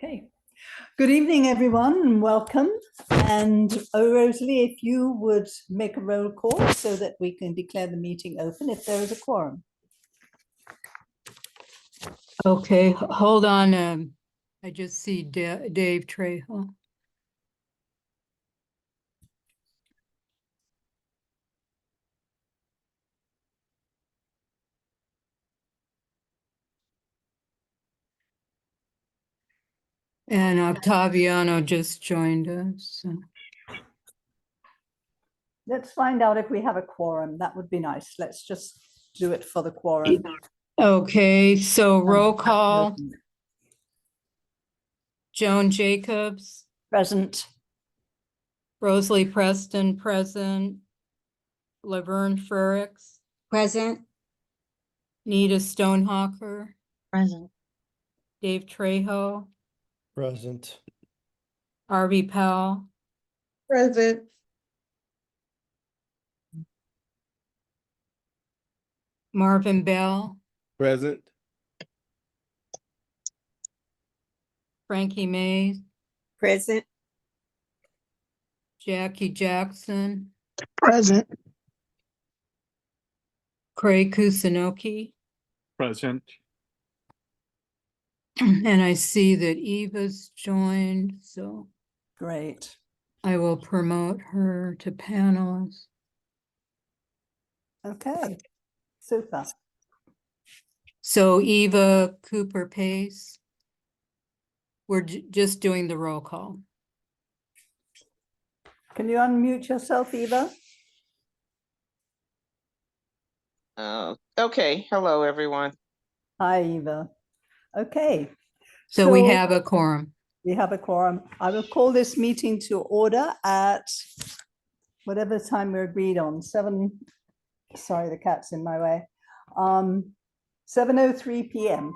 Okay. Good evening, everyone, and welcome. And Rosalie, if you would make a roll call so that we can declare the meeting open if there is a quorum. Okay, hold on. I just see Dave Trejo. And Octaviano just joined us. So. Let's find out if we have a quorum. That would be nice. Let's just do it for the quorum. Okay, so roll call. Joan Jacobs. Present. Rosalie Preston, present. Laverne Frericks. Present. Nita Stonehawker. Present. Dave Trejo. Present. Arby Powell. Present. Marvin Bell. Present. Frankie Mays. Present. Jackie Jackson. Present. Craig Kusunoki. Present. And I see that Eva's joined, so Great. I will promote her to panelist. Okay. Super. So Eva Cooper Pace. We're just doing the roll call. Can you unmute yourself, Eva? Okay. Hello, everyone. Hi, Eva. Okay. So we have a quorum. We have a quorum. I will call this meeting to order at whatever time we agreed on, sorry, the cat's in my way, 7:03 p.m.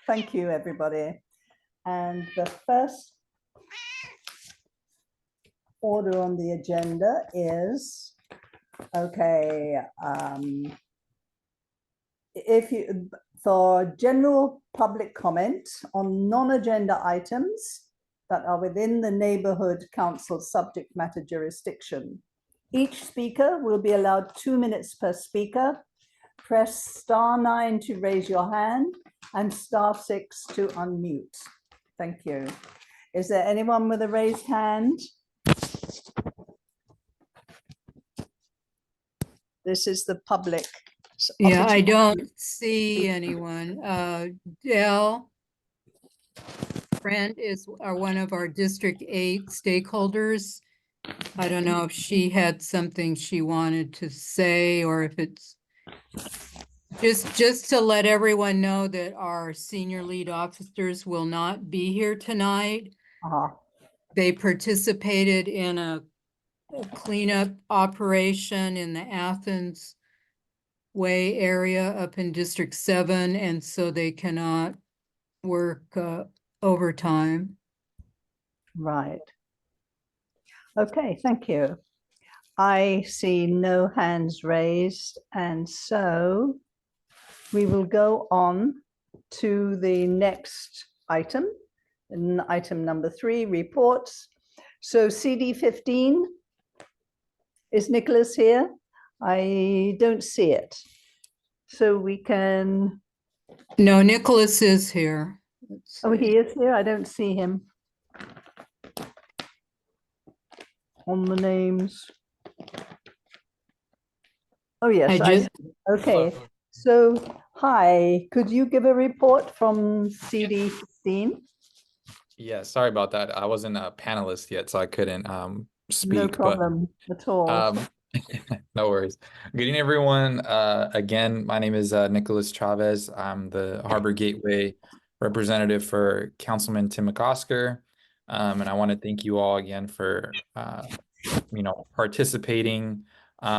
Thank you, everybody. And the first order on the agenda is, okay, for general public comment on non-agenda items that are within the neighborhood council subject matter jurisdiction. Each speaker will be allowed 2 minutes per speaker. Press *9 to raise your hand and *6 to unmute. Thank you. Is there anyone with a raised hand? This is the public. Yeah, I don't see anyone. Dell Brent are one of our District 8 stakeholders. I don't know if she had something she wanted to say or if it's just to let everyone know that our senior lead officers will not be here tonight. They participated in a cleanup operation in the Athens Way area up in District 7, and so they cannot work overtime. Right. Okay, thank you. I see no hands raised, and so we will go on to the next item, item number 3, reports. So CD 15, is Nicholas here? I don't see it. So we can. No, Nicholas is here. Oh, he is here? I don't see him on the names. Oh, yes. Okay. So, hi, could you give a report from CD 15? Yeah, sorry about that. I wasn't a panelist yet, so I couldn't speak. No problem at all. No worries. Good evening, everyone. Again, my name is Nicholas Chavez. I'm the Harbor Gateway representative for Councilman Tim McOsker. And I want to thank you all again for participating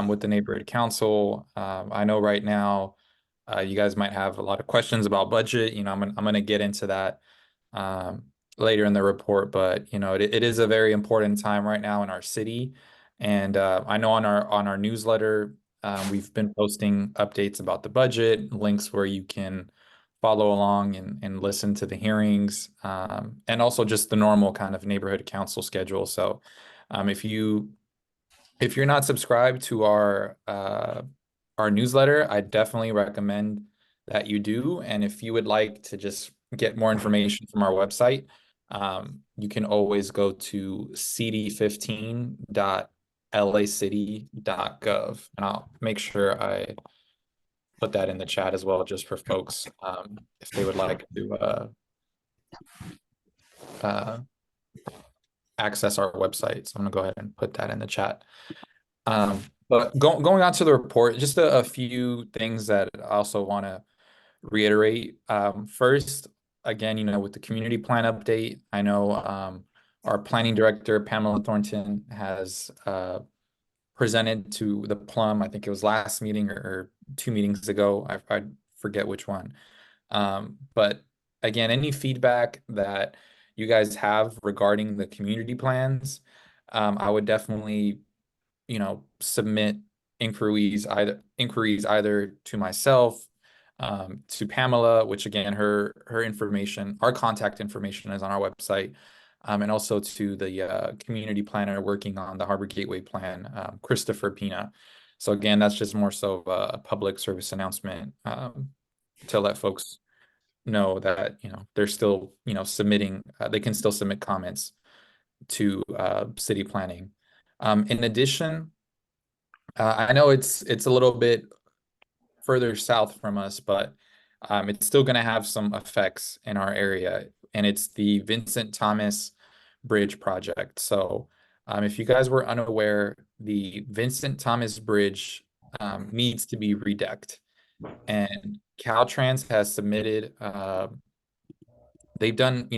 with the neighborhood council. I know right now you guys might have a lot of questions about budget. I'm gonna get into that later in the report, but it is a very important time right now in our city. And I know on our newsletter, we've been posting updates about the budget, links where you can follow along and listen to the hearings, and also just the normal kind of neighborhood council schedule. So if you're not subscribed to our newsletter, I definitely recommend that you do. And if you would like to just get more information from our website, you can always go to cd15.lacity.gov, and I'll make sure I put that in the chat as well, just for folks, if they would like to access our website. So I'm gonna go ahead and put that in the chat. But going on to the report, just a few things that I also want to reiterate. First, again, with the community plan update, I know our planning director, Pamela Thornton, has presented to the Plum. I think it was last meeting or 2 meetings ago. I forget which one. But again, any feedback that you guys have regarding the community plans, I would definitely, submit inquiries either to myself, to Pamela, which again, her information, our contact information is on our website, and also to the community planner working on the Harbor Gateway plan, Christopher Pina. So again, that's just more so a public service announcement, to let folks know that they're still submitting, they can still submit comments to city planning. In addition, I know it's a little bit further south from us, but it's still going to have some effects in our area, and it's the Vincent Thomas Bridge project. So if you guys were unaware, the Vincent Thomas Bridge needs to be redecked, and Caltrans has submitted, they've done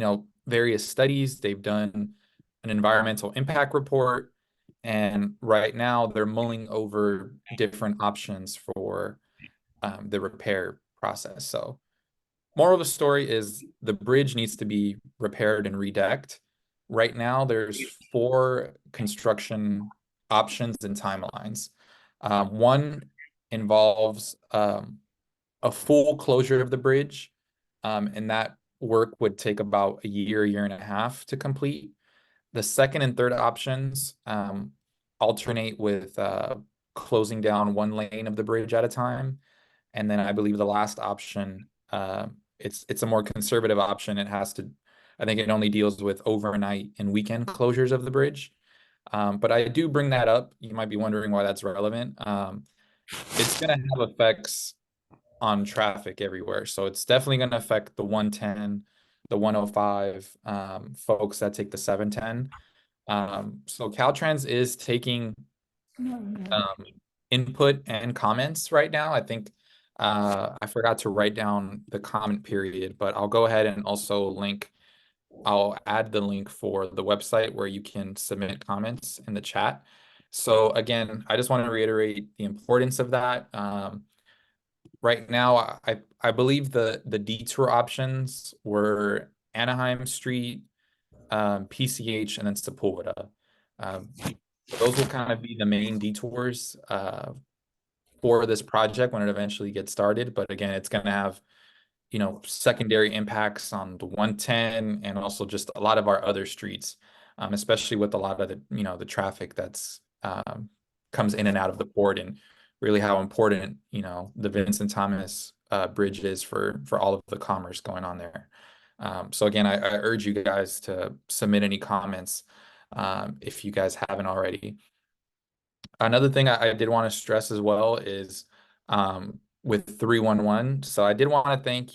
various studies, they've done an environmental impact report, and right now they're mulling over different options for the repair process. So moral of the story is the bridge needs to be repaired and redecked. Right now, there's 4 construction options and timelines. One involves a full closure of the bridge, and that work would take about a year and a half to complete. The second and third options alternate with closing down one lane of the bridge at a time. And then I believe the last option, it's a more conservative option. I think it only deals with overnight and weekend closures of the bridge. But I do bring that up. You might be wondering why that's relevant. It's going to have effects on traffic everywhere. So it's definitely going to affect the 110, the 105, folks that take the 710. So Caltrans is taking input and comments right now. I think I forgot to write down the comment period, but I'll go ahead and also I'll add the link for the website where you can submit comments in the chat. So again, I just want to reiterate the importance of that. Right now, I believe the detour options were Anaheim Street, PCH, and then Sepulveda. Those will kind of be the main detours for this project when it eventually gets started. But again, it's going to have, secondary impacts on the 110 and also just a lot of our other streets, especially with a lot of the, the traffic that's comes in and out of the port, and really how important, the Vincent Thomas Bridge is for all of the commerce going on there. So again, I urge you guys to submit any comments if you guys haven't already. Another thing I did want to stress as well is with 311. So I did want to thank,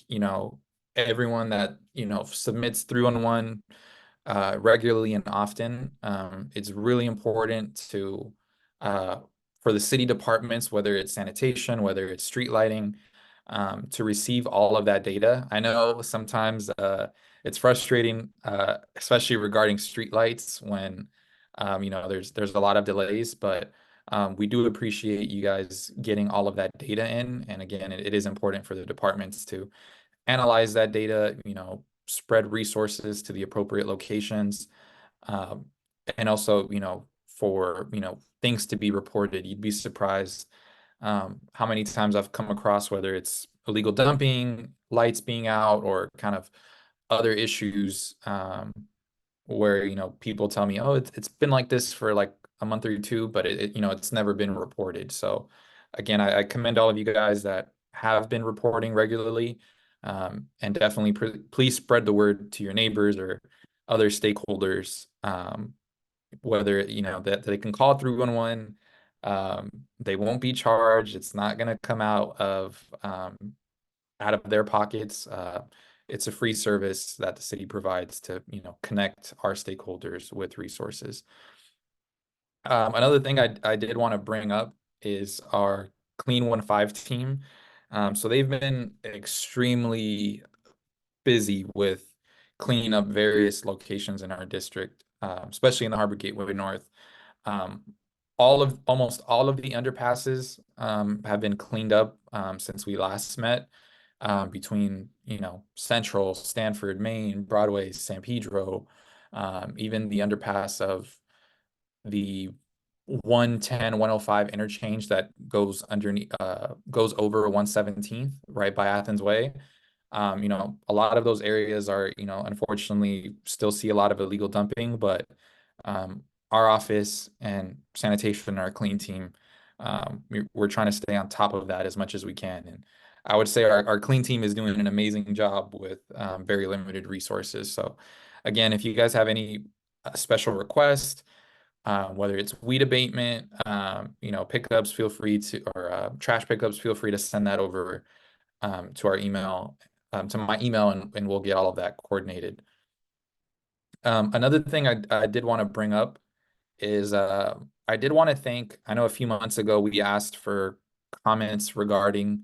everyone that, submits 311 regularly and often. It's really important for the city departments, whether it's sanitation, whether it's street lighting, to receive all of that data. I know sometimes it's frustrating, especially regarding street lights when there's a lot of delays, but we do appreciate you guys getting all of that data in. And again, it is important for the departments to analyze that data, spread resources to the appropriate locations, and also, for, things to be reported. You'd be surprised how many times I've come across, whether it's illegal dumping, lights being out, or kind of other issues, where, you know, people tell me, oh, it's been like this for like a month or two, but you know, it's never been reported. So again, I commend all of you guys that have been reporting regularly, and definitely please spread the word to your neighbors or other stakeholders, whether, you know, that they can call 311. They won't be charged. It's not going to come out of their pockets. It's a free service that the city provides to, you know, connect our stakeholders with resources. Another thing I did want to bring up is our Clean 1-5 team. So they've been extremely busy with cleaning up various locations in our district, especially in the Harbor Gateway North. Almost all of the underpasses have been cleaned up since we last met, between, you know, Central, Stanford, Maine, Broadway, San Pedro, even the underpass of the 110, 105 interchange that goes underneath, goes over 117th, right by Athens Way. You know, a lot of those areas are, you know, unfortunately still see a lot of illegal dumping, but our office and sanitation, our clean team, we're trying to stay on top of that as much as we can. And I would say our clean team is doing an amazing job with very limited resources. So again, if you guys have any special requests, whether it's weed abatement, you know, pickups, feel free to, or trash pickups, feel free to send that over to our email, to my email, and we'll get all of that coordinated. Another thing I did want to bring up is I did want to thank, I know a few months ago we asked for comments regarding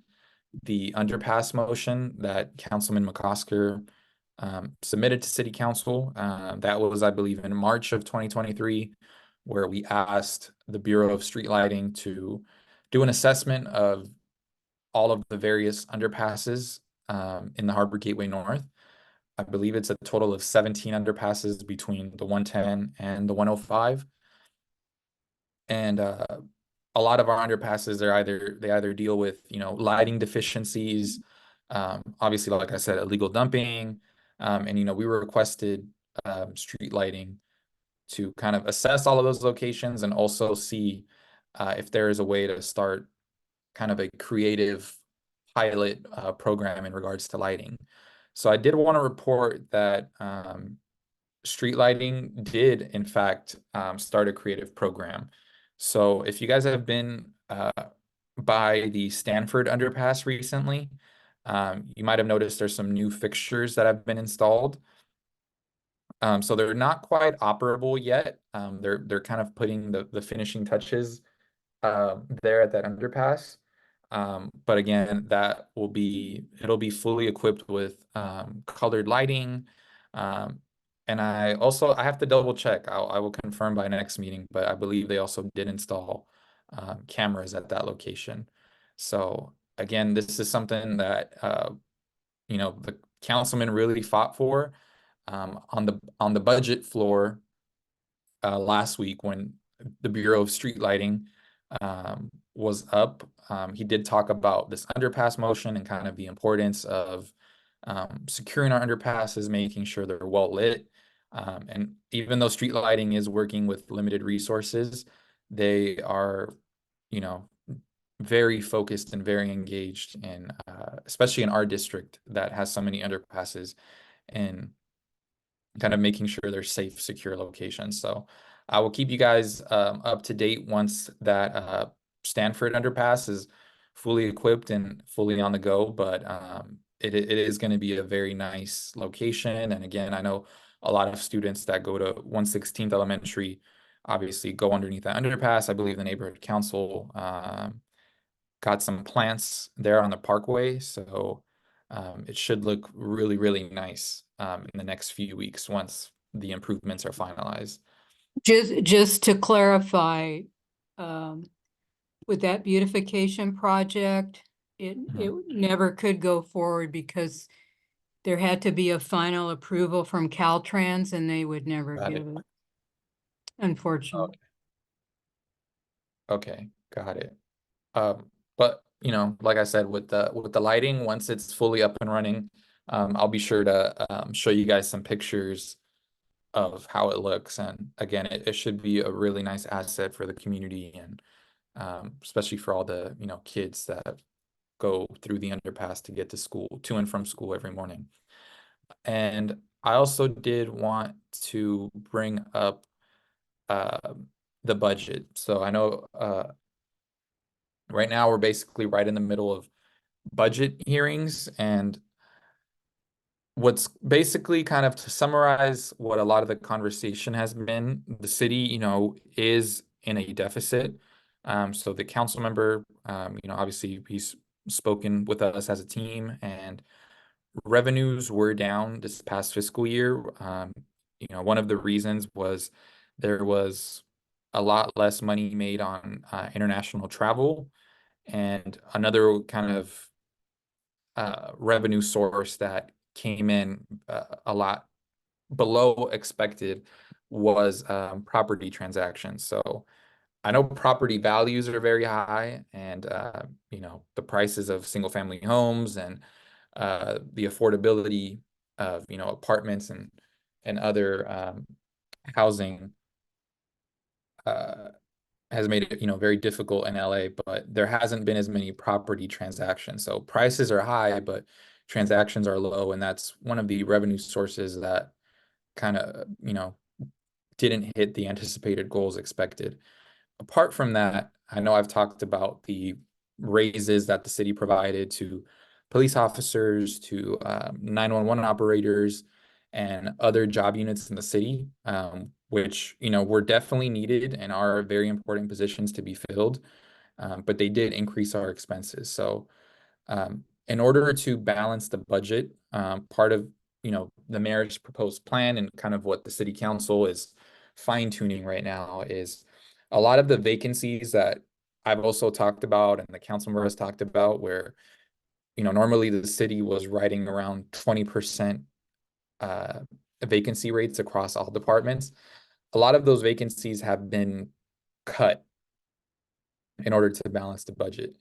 the underpass motion that Councilman McCosker submitted to City Council. That was, I believe, in March of 2023, where we asked the Bureau of Street Lighting to do an assessment of all of the various underpasses in the Harbor Gateway North. I believe it's a total of 17 underpasses between the 110 and the 105. And a lot of our underpasses, they either deal with, you know, lighting deficiencies, obviously, like I said, illegal dumping, and, you know, we requested street lighting to kind of assess all of those locations and also see if there is a way to start kind of a creative pilot program in regards to lighting. So I did want to report that street lighting did, in fact, start a creative program. So if you guys have been by the Stanford underpass recently, you might have noticed there's some new fixtures that have been installed. So they're not quite operable yet. They're kind of putting the finishing touches there at that underpass. But again, it'll be fully equipped with colored lighting. And I have to double check. I will confirm by next meeting, but I believe they also did install cameras at that location. So again, this is something that you know, the councilman really fought for on the budget floor last week when the Bureau of Street Lighting was up. He did talk about this underpass motion and kind of the importance of securing our underpasses, making sure they're well lit. And even though street lighting is working with limited resources, they are, you know, very focused and very engaged in, especially in our district that has so many underpasses, and kind of making sure they're safe, secure locations. So I will keep you guys up to date once that Stanford underpass is fully equipped and fully on the go. But it is going to be a very nice location. And again, I know a lot of students that go to 116th Elementary obviously go underneath that underpass. I believe the neighborhood council got some plants there on the parkway. So it should look really, really nice in the next few weeks once the improvements are finalized. Just to clarify, with that beautification project, it never could go forward because there had to be a final approval from Caltrans and they would never give it. Unfortunately. Okay, got it. but you know, like I said, with the lighting, once it's fully up and running, I'll be sure to show you guys some pictures of how it looks. And again, it should be a really nice asset for the community, and especially for all the, you know, kids that go through the underpass to get to school, to and from school every morning. And I also did want to bring up the budget. So I know right now we're basically right in the middle of budget hearings, and what's basically, kind of to summarize what a lot of the conversation has been, the city, you know, is in a deficit. So the council member, you know, obviously he's spoken with us as a team, and revenues were down this past fiscal year. You know, one of the reasons was there was a lot less money made on international travel, and another kind of revenue source that came in a lot below expected was property transactions. So I know property values are very high, and you know, the prices of single family homes and the affordability of, you know, apartments and other housing has made it, you know, very difficult in LA, but there hasn't been as many property transactions. So prices are high, but transactions are low, and that's one of the revenue sources that kind of, you know, didn't hit the anticipated goals expected. Apart from that, I know I've talked about the raises that the city provided to police officers, to 911 operators, and other job units in the city, which, you know, were definitely needed and are very important positions to be filled, but they did increase our expenses. So in order to balance the budget, part of, you know, the mayor's proposed plan and kind of what the city council is fine tuning right now is a lot of the vacancies that I've also talked about and the council member has talked about, where, you know, normally the city was writing around 20% vacancy rates across all departments. A lot of those vacancies have been cut in order to balance the budget.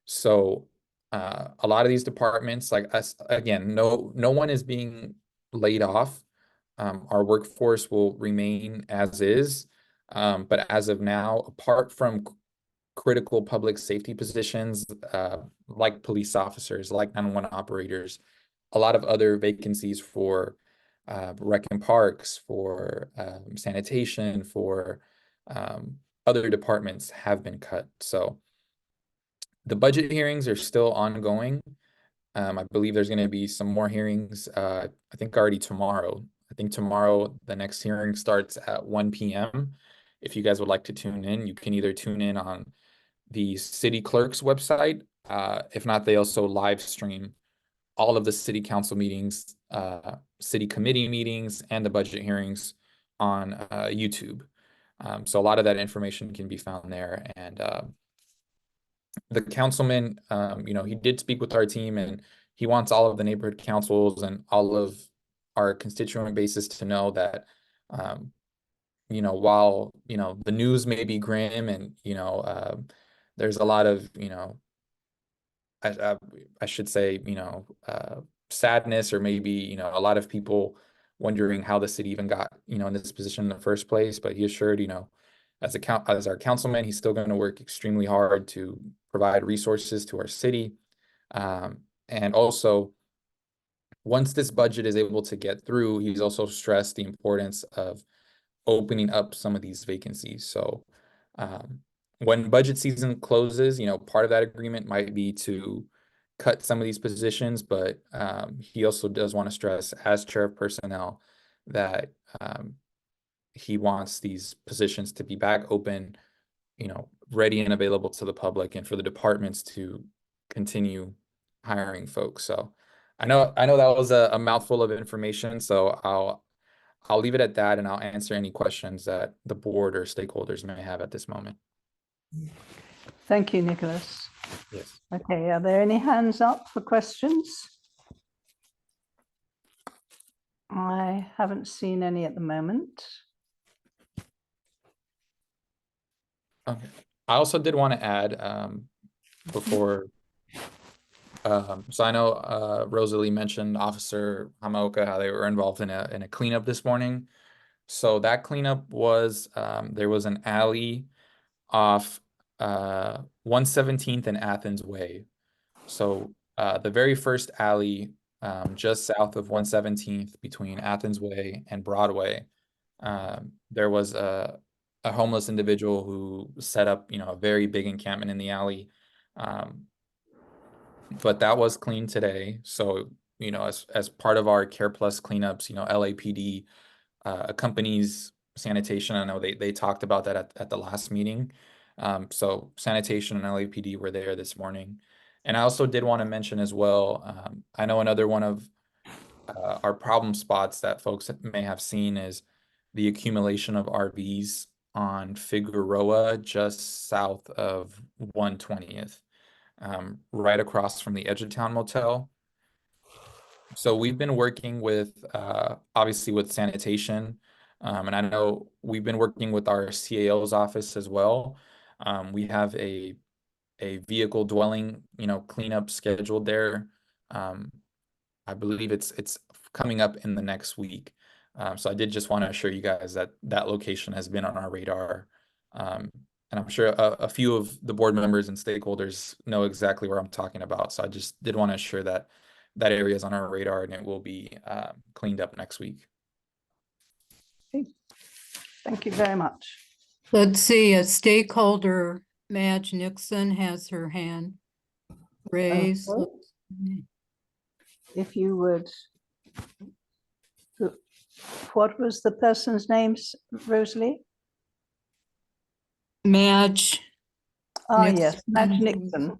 So a lot of these departments, like us, again, no one is being laid off. Our workforce will remain as is. But as of now, apart from critical public safety positions, like police officers, like 911 operators, a lot of other vacancies for rec and parks, for sanitation, for other departments have been cut. So the budget hearings are still ongoing. I believe there's going to be some more hearings, I think already tomorrow. I think tomorrow the next hearing starts at 1 p.m. If you guys would like to tune in, you can either tune in on the city clerk's website. If not, they also live stream all of the city council meetings, city committee meetings, and the budget hearings on YouTube. So a lot of that information can be found there. And the councilman, you know, he did speak with our team, and he wants all of the neighborhood councils and all of our constituent bases to know that, you know, while, you know, the news may be grim and, you know, there's a lot of, you know, I should say, you know, sadness, or maybe, you know, a lot of people wondering how the city even got, you know, in this position in the first place. But he assured, you know, as our councilman, he's still going to work extremely hard to provide resources to our city. And also, once this budget is able to get through, he's also stressed the importance of opening up some of these vacancies. So when budget season closes, you know, part of that agreement might be to cut some of these positions, but he also does want to stress, as chair of personnel, that he wants these positions to be back open, you know, ready and available to the public, and for the departments to continue hiring folks. So I know that was a mouthful of information, so I'll leave it at that, and I'll answer any questions that the board or stakeholders may have at this moment. Thank you, Nicholas. Yes. Okay, are there any hands up for questions? I haven't seen any at the moment. Okay. I also did want to add, before. So I know Rosalie mentioned Officer Hamaoka, how they were involved in a cleanup this morning. So that cleanup was there was an alley off 117th and Athens Way. So the very first alley just south of 117th between Athens Way and Broadway, there was a homeless individual who set up, a very big encampment in the alley. But that was cleaned today. So, as part of our Care Plus cleanups, LAPD accompanies sanitation. I know they talked about that at the last meeting. So sanitation and LAPD were there this morning. And I also did want to mention as well, I know another one of our problem spots that folks may have seen is the accumulation of RVs on Figueroa, just south of 120th, right across from the Edge of Town Motel. So we've been working with, obviously with sanitation, and I know we've been working with our CAO's office as well. We have a vehicle dwelling, cleanup scheduled there. I believe it's coming up in the next week. So I did just want to assure you guys that that location has been on our radar. And I'm sure a few of the board members and stakeholders know exactly where I'm talking about. So I just did want to assure that that area is on our radar and it will be cleaned up next week. Thank you very much. Let's see, a stakeholder, Madge Nixon, has her hand raised. Okay. If you would, what was the person's name, Rosalie? Madge. Yes, Madge Nixon.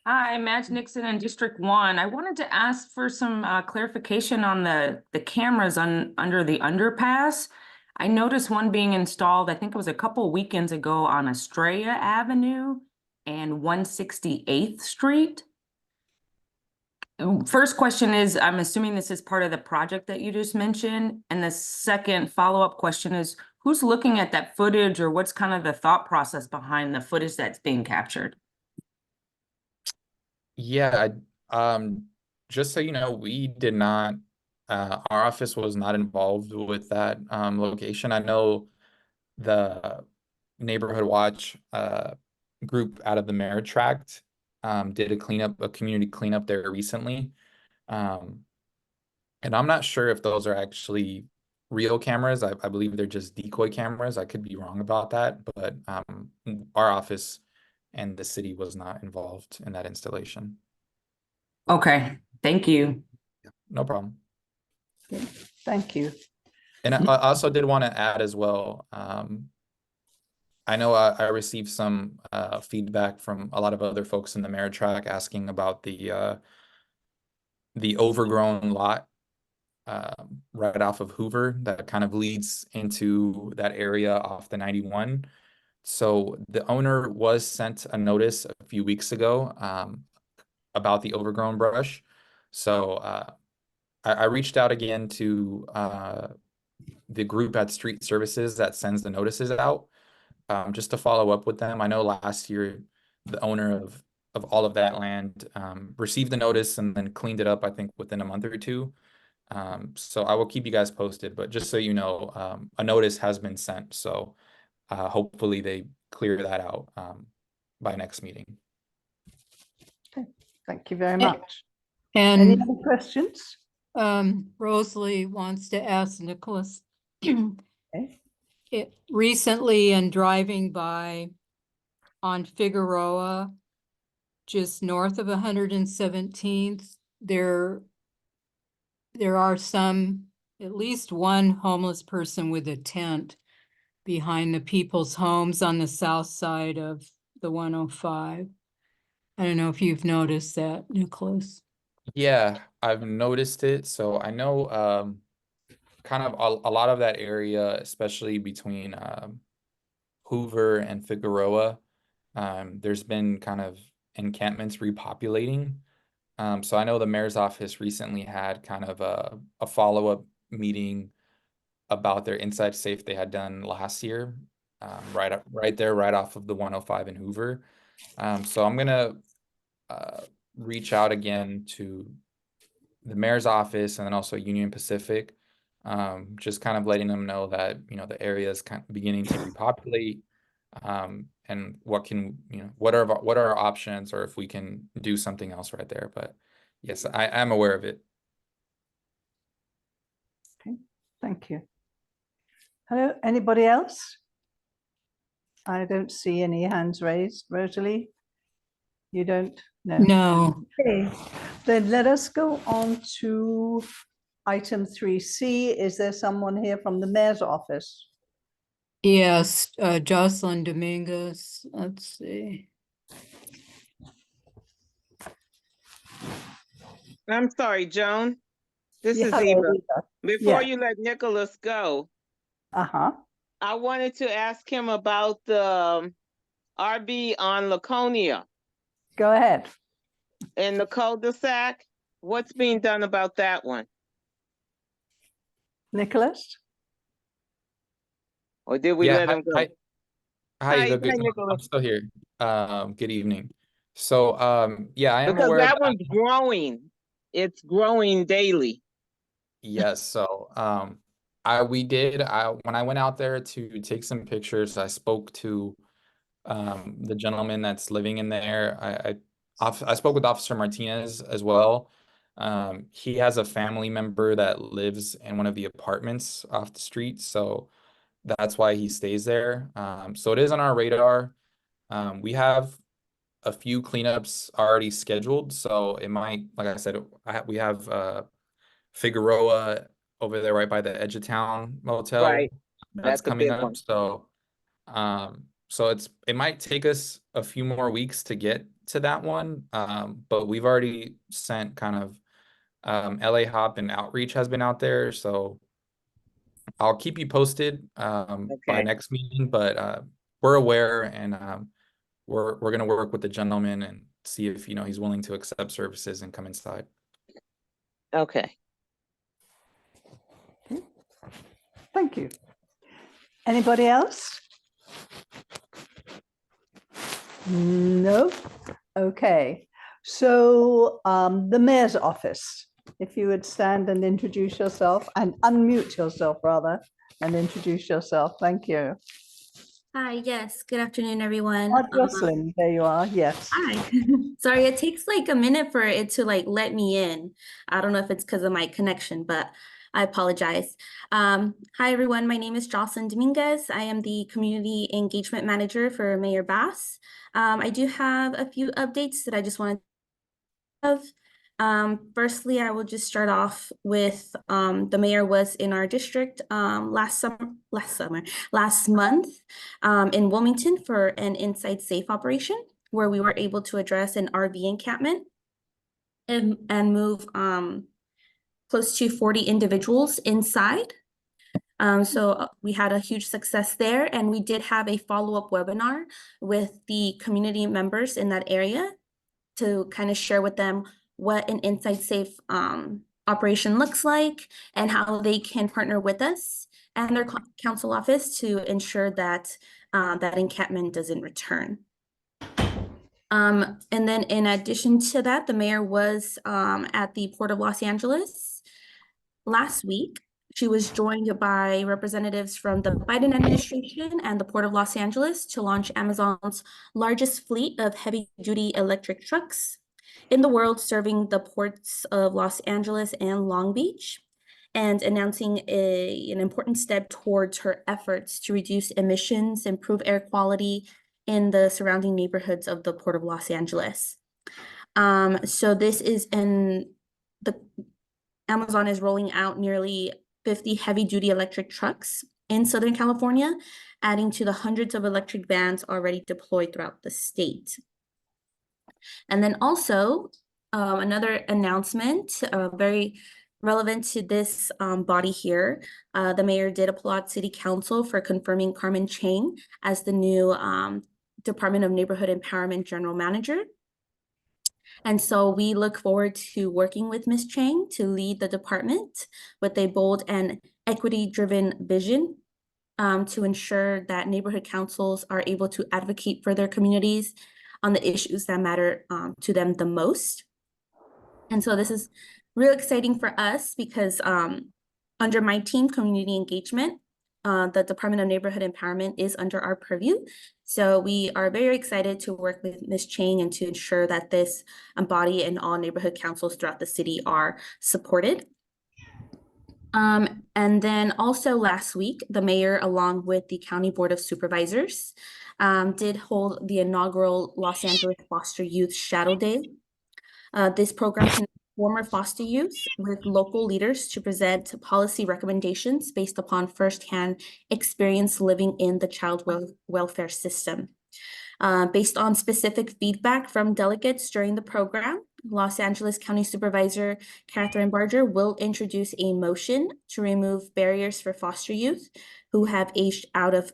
Hi, Madge Nixon in District 1. I wanted to ask for some clarification on the cameras under the underpass. I noticed one being installed, I think it was a couple weekends ago on Estrella Avenue and 168th Street. First question is, I'm assuming this is part of the project that you just mentioned. And the second follow-up question is, who's looking at that footage, or what's kind of the thought process behind the footage that's being captured? Yeah, just so you know, we did not, our office was not involved with that location. I know the Neighborhood Watch group out of the Merit Tract did a community cleanup there recently. And I'm not sure if those are actually real cameras. I believe they're just decoy cameras. I could be wrong about that, but our office and the city was not involved in that installation. Okay, thank you. No problem. Okay, thank you. And I also did want to add as well, I know I received some feedback from a lot of other folks in the Merit Tract asking about the overgrown lot right off of Hoover that kind of leads into that area off the 91. So the owner was sent a notice a few weeks ago about the overgrown brush. So I reached out again to the group at Street Services that sends the notices out, just to follow up with them. I know last year the owner of all of that land received the notice and then cleaned it up, I think within a month or two. So I will keep you guys posted, but just so you know, a notice has been sent. So hopefully they clear that out by next meeting. Okay, thank you very much. And any other questions? Rosalie wants to ask Nicholas. Okay. Recently, in driving by on Figueroa, just north of 117th, there are at least one homeless person with a tent behind the people's homes on the south side of the 105. I don't know if you've noticed that, Nicholas. Yeah, I've noticed it. So I know kind of a lot of that area, especially between Hoover and Figueroa, there's been kind of encampments repopulating. So I know the mayor's office recently had kind of a follow-up meeting about their Inside Safe they had done last year, right there, right off of the 105 in Hoover. So I'm gonna reach out again to the mayor's office and then also Union Pacific. Just kind of letting them know that, the area is kind of beginning to repopulate. And what are our options, or if we can do something else right there. But yes, I am aware of it. Thank you. Hello, anybody else? I don't see any hands raised. Rosalie? You don't? No. No, Okay, then let us go on to item 3C. Is there someone here from the mayor's office? yes, Jocelyn Dominguez, let's see. I'm sorry, Joan. This Yeah, is hello, Eva. Rita. Before Yeah. you let Nicholas go, Uh-huh. I wanted to ask him about the RB on Laconia Go ahead. in the cul-de-sac. What's being done about that one? Nicholas? Or did we Yeah, let him go? hi, Hi, Eva. hi, I'm Nicholas. still here. Good evening. So, yeah, I am Because aware of that one's growing. It's growing daily. Yes, so when I went out there to take some pictures, I spoke to the gentleman that's living in there. I spoke with Officer Martinez as well. He has a family member that lives in one of the apartments off the street, so that's why he stays there. So it is on our radar. We have a few cleanups already scheduled, so it might, like I said, we have Figueroa over there right by the Edge of Town Motel. Right. That's That's a coming big up. one. So it might take us a few more weeks to get to that one. But we've already sent kind of LA Hop and Outreach has been out there. So I'll keep you posted by Okay. next meeting, but we're aware, and we're gonna work with the gentleman and see if he's willing to accept services and come inside. Okay. Thank you. Anybody else? No? Okay. So the mayor's office, if you would stand and introduce yourself and unmute yourself rather and introduce yourself. Thank you. Hi, yes. Good afternoon, everyone. Jocelyn, there you are. Yes. Hi. Sorry, it takes like a minute for it to like let me in. I don't know if it's because of my connection, but I apologize. Hi, everyone. My name is Jocelyn Dominguez. I am the Community Engagement Manager for Mayor Bass. I do have a few updates that I just wanted to have. Firstly, I will just start off with the mayor was in our district last month in Wilmington for an Inside Safe operation where we were able to address an RV encampment and move close to 40 individuals inside. So we had a huge success there, and we did have a follow-up webinar with the community members in that area to kind of share with them what an Inside Safe operation looks like and how they can partner with us and their council office to ensure that that encampment doesn't return. And then in addition to that, the mayor was at the Port of Los Angeles last week. She was joined by representatives from the Biden administration and the Port of Los Angeles to launch Amazon's largest fleet of heavy-duty electric trucks in the world, serving the ports of Los Angeles and Long Beach, and announcing an important step towards her efforts to reduce emissions, improve air quality in the surrounding neighborhoods of the Port of Los Angeles. So this is Amazon is rolling out nearly 50 heavy-duty electric trucks in Southern California, adding to the hundreds of electric vans already deployed throughout the state. And then also another announcement, very relevant to this body here, the mayor did applaud City Council for confirming Carmen Chang as the new Department of Neighborhood Empowerment General Manager. And so we look forward to working with Ms. Chang to lead the department with a bold and equity-driven vision to ensure that neighborhood councils are able to advocate for their communities on the issues that matter to them the most. And so this is real exciting for us because under my team, community engagement, the Department of Neighborhood Empowerment is under our purview. So we are very excited to work with Ms. Chang and to ensure that this body and all neighborhood councils throughout the city are supported. And then also last week, the mayor, along with the County Board of Supervisors, did hold the inaugural Los Angeles Foster Youth Shadow Day. This program connects former foster youth with local leaders to present policy recommendations based upon firsthand experience living in the child welfare system. Based on specific feedback from delegates during the program, Los Angeles County Supervisor Catherine Barger will introduce a motion to remove barriers for foster youth who have aged out of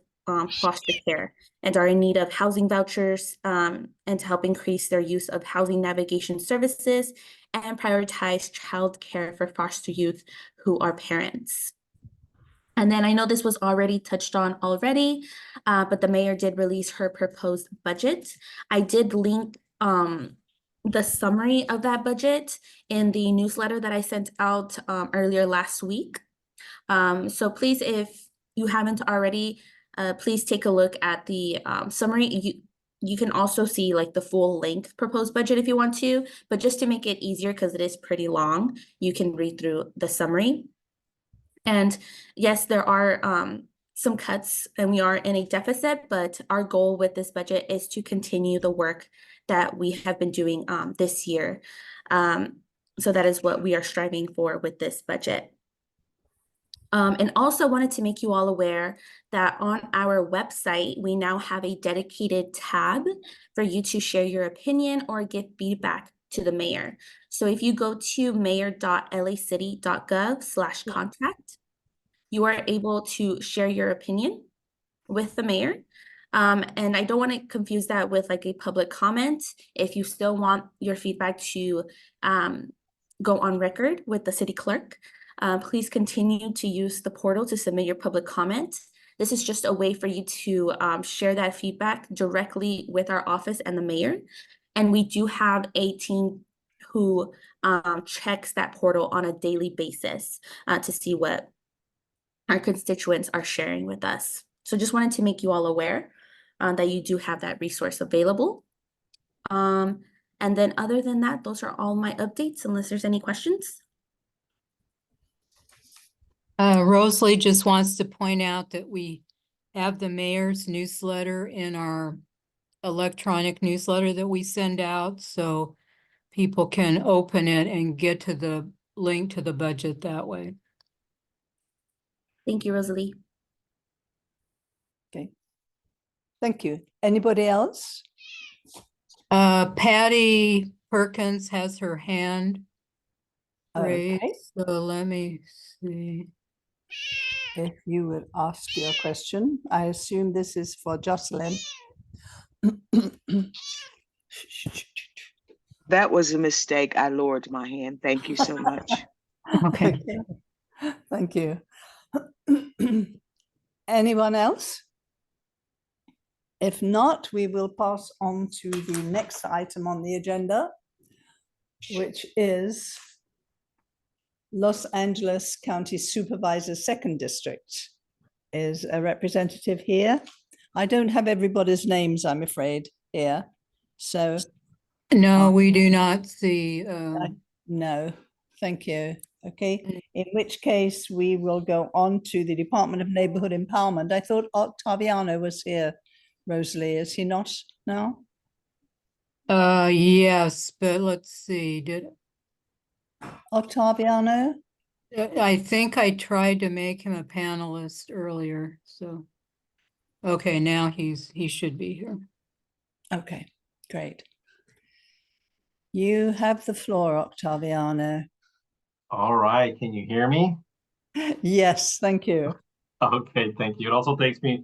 foster care and are in need of housing vouchers, and to help increase their use of housing navigation services and prioritize child care for foster youth who are parents. And then I know this was already touched on already, but the mayor did release her proposed budget. I did link the summary of that budget in the newsletter that I sent out earlier last week. So please, if you haven't already, please take a look at the summary. You can also see like the full length proposed budget if you want to, but just to make it easier, because it is pretty long, you can read through the summary. And yes, there are some cuts and we are in a deficit, but our goal with this budget is to continue the work that we have been doing this year. So that is what we are striving for with this budget. And also wanted to make you all aware that on our website, we now have a dedicated tab for you to share your opinion or give feedback to the mayor. So if you go to mayor.lacity.gov/contact, you are able to share your opinion with the mayor. And I don't want to confuse that with like a public comment. If you still want your feedback to go on record with the city clerk, please continue to use the portal to submit your public comment. This is just a way for you to share that feedback directly with our office and the mayor. And we do have a team who checks that portal on a daily basis to see what our constituents are sharing with us. So just wanted to make you all aware that you do have that resource available. And then other than that, those are all my updates, unless there's any questions. Rosalie just wants to point out that we have the mayor's newsletter in our electronic newsletter that we send out, so people can open it and get to the link to the budget that way. Thank you, Rosalie. Okay. Thank you. Anybody else? Patty Perkins has her hand raised, Okay. so let me see. If you would ask your question, I assume this is for Jocelyn. That was a mistake. I lowered my hand. Thank you so much. Okay. Thank you. Anyone else? If not, we will pass on to the next item on the agenda, which is Los Angeles County Supervisor Second District. Is a representative here? I don't have everybody's names, I'm afraid, here. So No, we do not see. no, thank you. Okay, in which case we will go on to the Department of Neighborhood Empowerment. I thought Octaviano was here, Rosalie, is he not now? Yes, but let's see, Octaviano? I think I tried to make him a panelist earlier, so. Okay, now he should be here. Okay, great. You have the floor, Octaviano. All right, can you hear me? Yes, thank you. Okay, thank you. It also takes me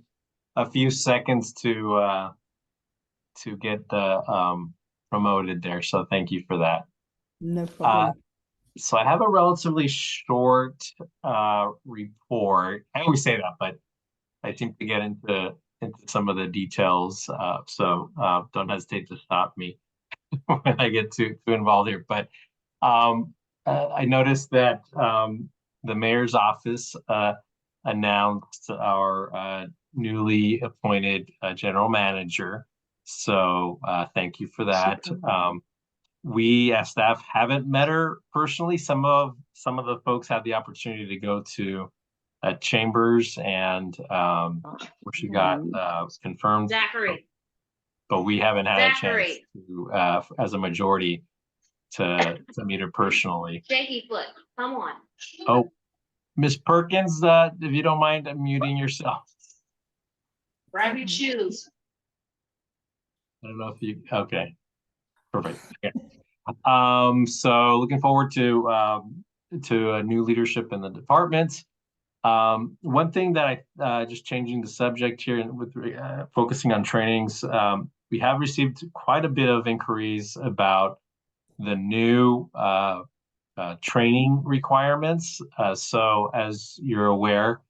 a few seconds to get the promoted there, so thank you for that. No problem. So I have a relatively short report. I always say that, but I think to get into into some of the details. So don't hesitate to stop me when I get too involved here. But I noticed that the mayor's office announced our newly appointed general manager. So thank you for that. We as staff haven't met her personally. Some of the folks had the opportunity to go to Chambers and where she got confirmed. Zachary. But we haven't had a chance Zachary. to, as a majority, to meet her personally. Shaky foot, come on. Oh, Ms. Perkins, if you don't mind muting yourself. Grab your shoes. I don't know if you, okay, perfect. Okay. So looking forward to new leadership in the department. One thing that I just changing the subject here and with focusing on trainings, we have received quite a bit of inquiries about the new training requirements. So as you're aware,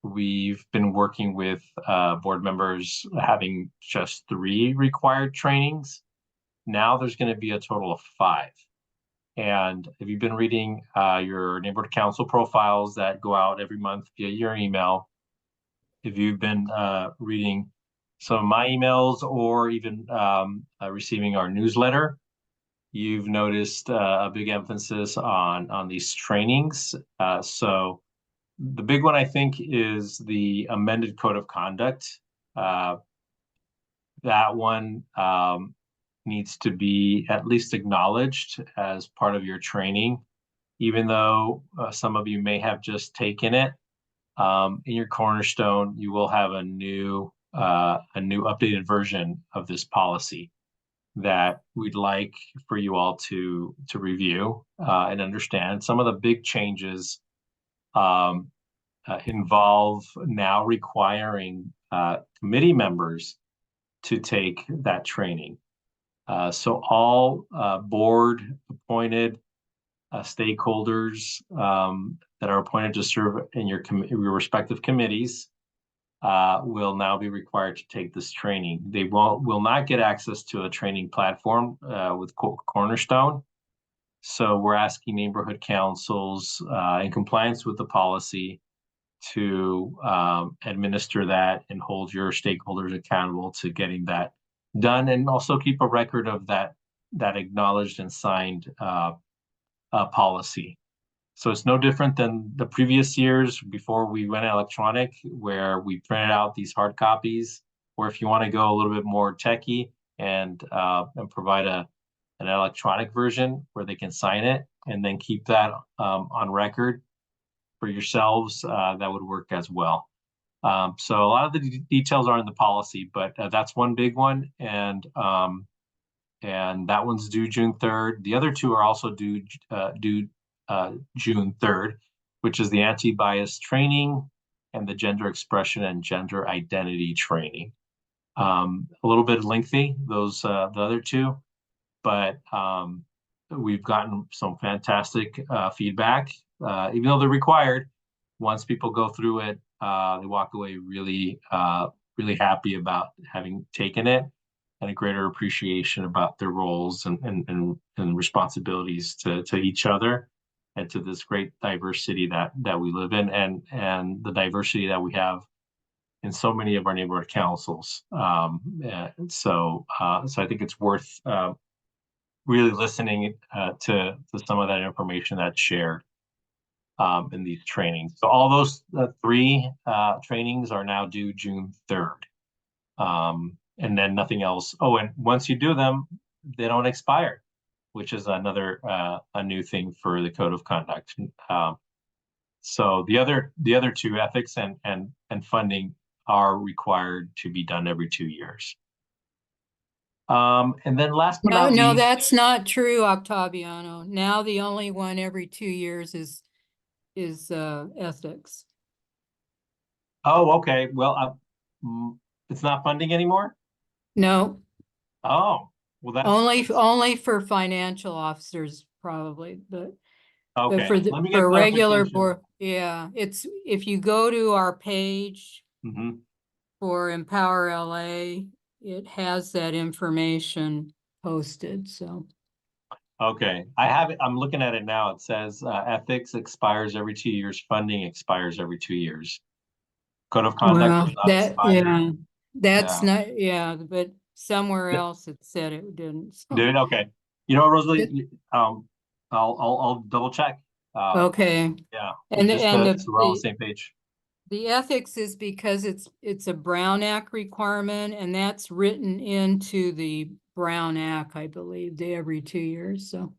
we've been working with board members having just 3 required trainings. Now there's going to be a total of 5. And if you've been reading your neighborhood council profiles that go out every month via your email, if you've been reading some of my emails or even receiving our newsletter, you've noticed a big emphasis on these trainings. So the big one, I think, is the amended code of conduct. That one needs to be at least acknowledged as part of your training, even though some of you may have just taken it. In your cornerstone, you will have a new updated version of this policy that we'd like for you all to review and understand. Some of the big changes involve now requiring committee members to take that training. So all board appointed stakeholders that are appointed to serve in your respective committees will now be required to take this training. They will not get access to a training platform with Cornerstone. So we're asking neighborhood councils in compliance with the policy to administer that and hold your stakeholders accountable to getting that done, and also keep a record of that acknowledged and signed policy. So it's no different than the previous years before we went electronic, where we printed out these hard copies, or if you want to go a little bit more techie and provide an electronic version where they can sign it and then keep that on record for yourselves, that would work as well. So a lot of the details are in the policy, but that's one big one, and that one's due June 3rd. The other 2 are also due June 3rd, which is the anti-bias training and the gender expression and gender identity training. A little bit lengthy, those the other 2, but we've gotten some fantastic feedback. Even though they're required, once people go through it, they walk away really happy about having taken it, and a greater appreciation about their roles and responsibilities to each other and to this great diversity that we live in, and the diversity that we have in so many of our neighborhood councils. So I think it's worth really listening to some of that information that's shared in these trainings. So all those 3 trainings are now due June 3rd. And then nothing else. Oh, and once you do them, they don't expire, which is another a new thing for the code of conduct. So the other 2, ethics and funding, are required to be done every 2 years. And then last but not No, least, that's not true, Octaviano. Now the only one every 2 years is ethics. oh, okay. Well, it's not funding anymore. No, Oh, well, that's only for financial officers probably, but okay. for Let me get regular clarification. board, yeah, it's, if you go to our page Mhm. for Empower LA, it has that information posted, so. Okay, I have it. I'm looking at it now. It says ethics expires every 2 years. Funding expires every 2 years. Code of conduct Well, does not that, expire. yeah, that's Yeah. not, yeah, but somewhere Yeah. else it said it didn't. so. Dude, okay. You know, Rosalie, I'll double check. Okay, Yeah, and, just and so we're all on the same page. the ethics is because it's a Brown Act requirement, and that's written into the Brown Act, I believe, every 2 years, so.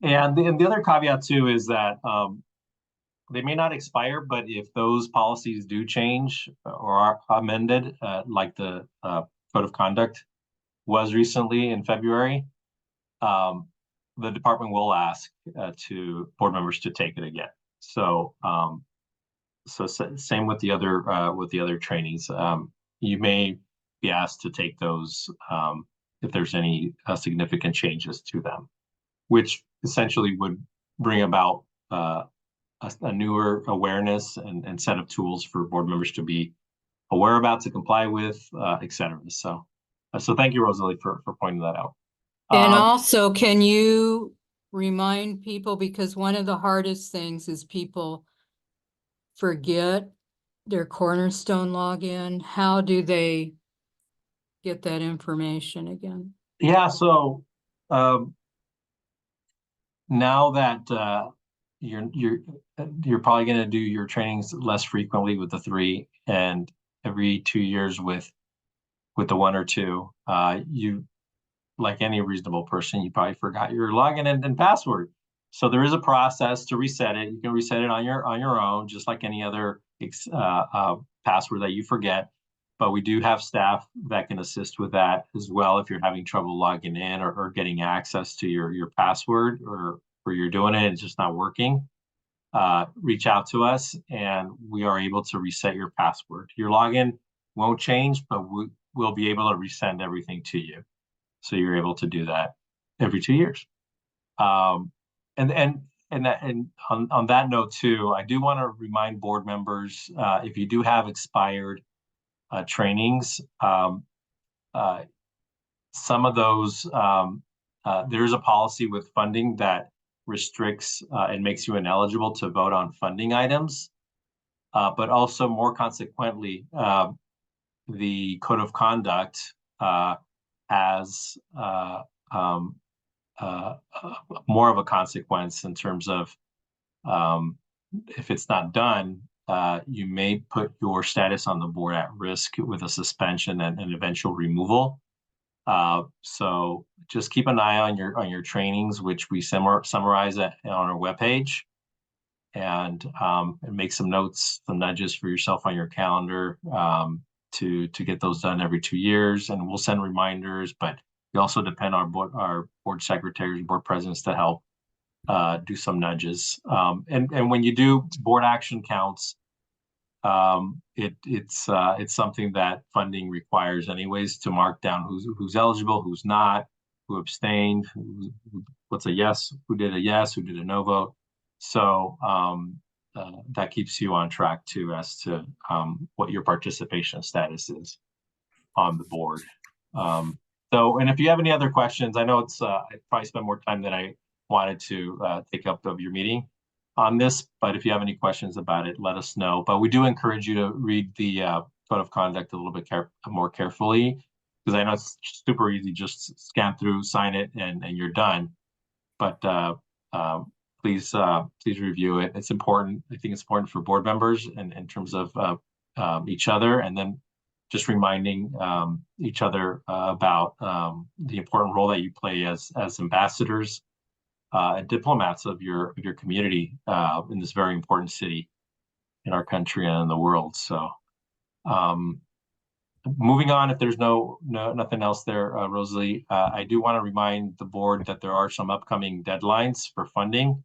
And the other caveat too is that they may not expire, but if those policies do change or are amended, like the code of conduct was recently in February, the department will ask to board members to take it again. So same with the other trainings. You may be asked to take those if there's any significant changes to them, which essentially would bring about a newer awareness and set of tools for board members to be aware about, to comply with, et cetera. So thank you, Rosalie, for pointing that out. And also, can you remind people, because one of the hardest things is people forget their Cornerstone login. How do they get that information again? Yeah, so now that you're probably going to do your trainings less frequently with the 3 and every 2 years with the 1 or 2, you, like any reasonable person, you probably forgot your login and password. So there is a process to reset it. You can reset it on your own, just like any other password that you forget. But we do have staff that can assist with that as well if you're having trouble logging in or getting access to your password, or you're doing it and it's just not working. Reach out to us and we are able to reset your password. Your login won't change, but we'll be able to resend everything to you. So you're able to do that every 2 years. And on that note too, I do want to remind board members, if you do have expired trainings, some of those, there's a policy with funding that restricts and makes you ineligible to vote on funding items. But also more consequently, the code of conduct has more of a consequence in terms of if it's not done, you may put your status on the board at risk with a suspension and eventual removal. So just keep an eye on your trainings, which we summarize on our webpage, and make some notes, some nudges for yourself on your calendar to get those done every 2 years. And we'll send reminders, but we also depend on our board secretaries, board presidents to help do some nudges. And when you do board action counts, it's something that funding requires anyways, to mark down who's eligible, who's not, who abstained, what's a yes, who did a yes, who did a no vote. So that keeps you on track too as to what your participation status is on the board. And if you have any other questions, I know I probably spent more time than I wanted to take up of your meeting on this, but if you have any questions about it, let us know. But we do encourage you to read the code of conduct a little bit more carefully, because I know it's super easy, just scan through, sign it, and you're done. But please review it. It's important. I think it's important for board members and in terms of each other, and then just reminding each other about the important role that you play as ambassadors and diplomats of your community in this very important city in our country and in the world. So moving on, if there's nothing else there, Rosalie, I do want to remind the board that there are some upcoming deadlines for funding.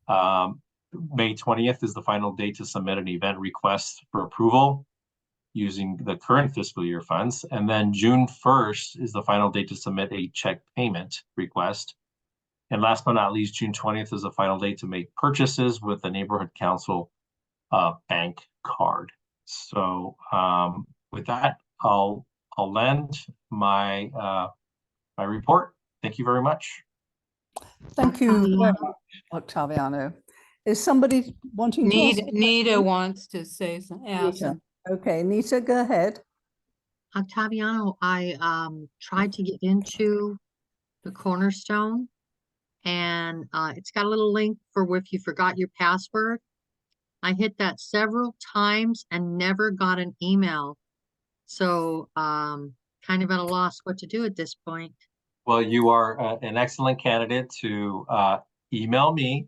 May 20th is the final date to submit an event request for approval using the current fiscal year funds. And then June 1st is the final date to submit a check payment request. And last but not least, June 20th is the final date to make purchases with the neighborhood council bank card. So with that, I'll end my my report. Thank you very much. Thank you very much, Octaviano. Is somebody wanting to ask? Nita wants to say some, ask Nita. some- Okay, Nita, go ahead. Octaviano, I tried to get into the Cornerstone and it's got a little link for if you forgot your password. I hit that several times and never got an email. So kind of at a loss what to do at this point. Well, you are an excellent candidate to email me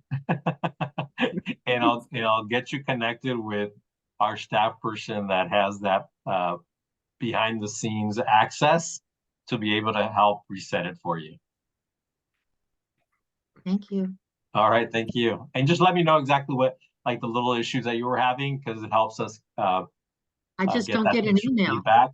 and I'll get you connected with our staff person that has that behind the scenes access to be able to help reset it for you. Thank you. All right, thank you. And just let me know exactly what, like the little issues that you were having, because it helps us I just don't that get an picture email. feedback.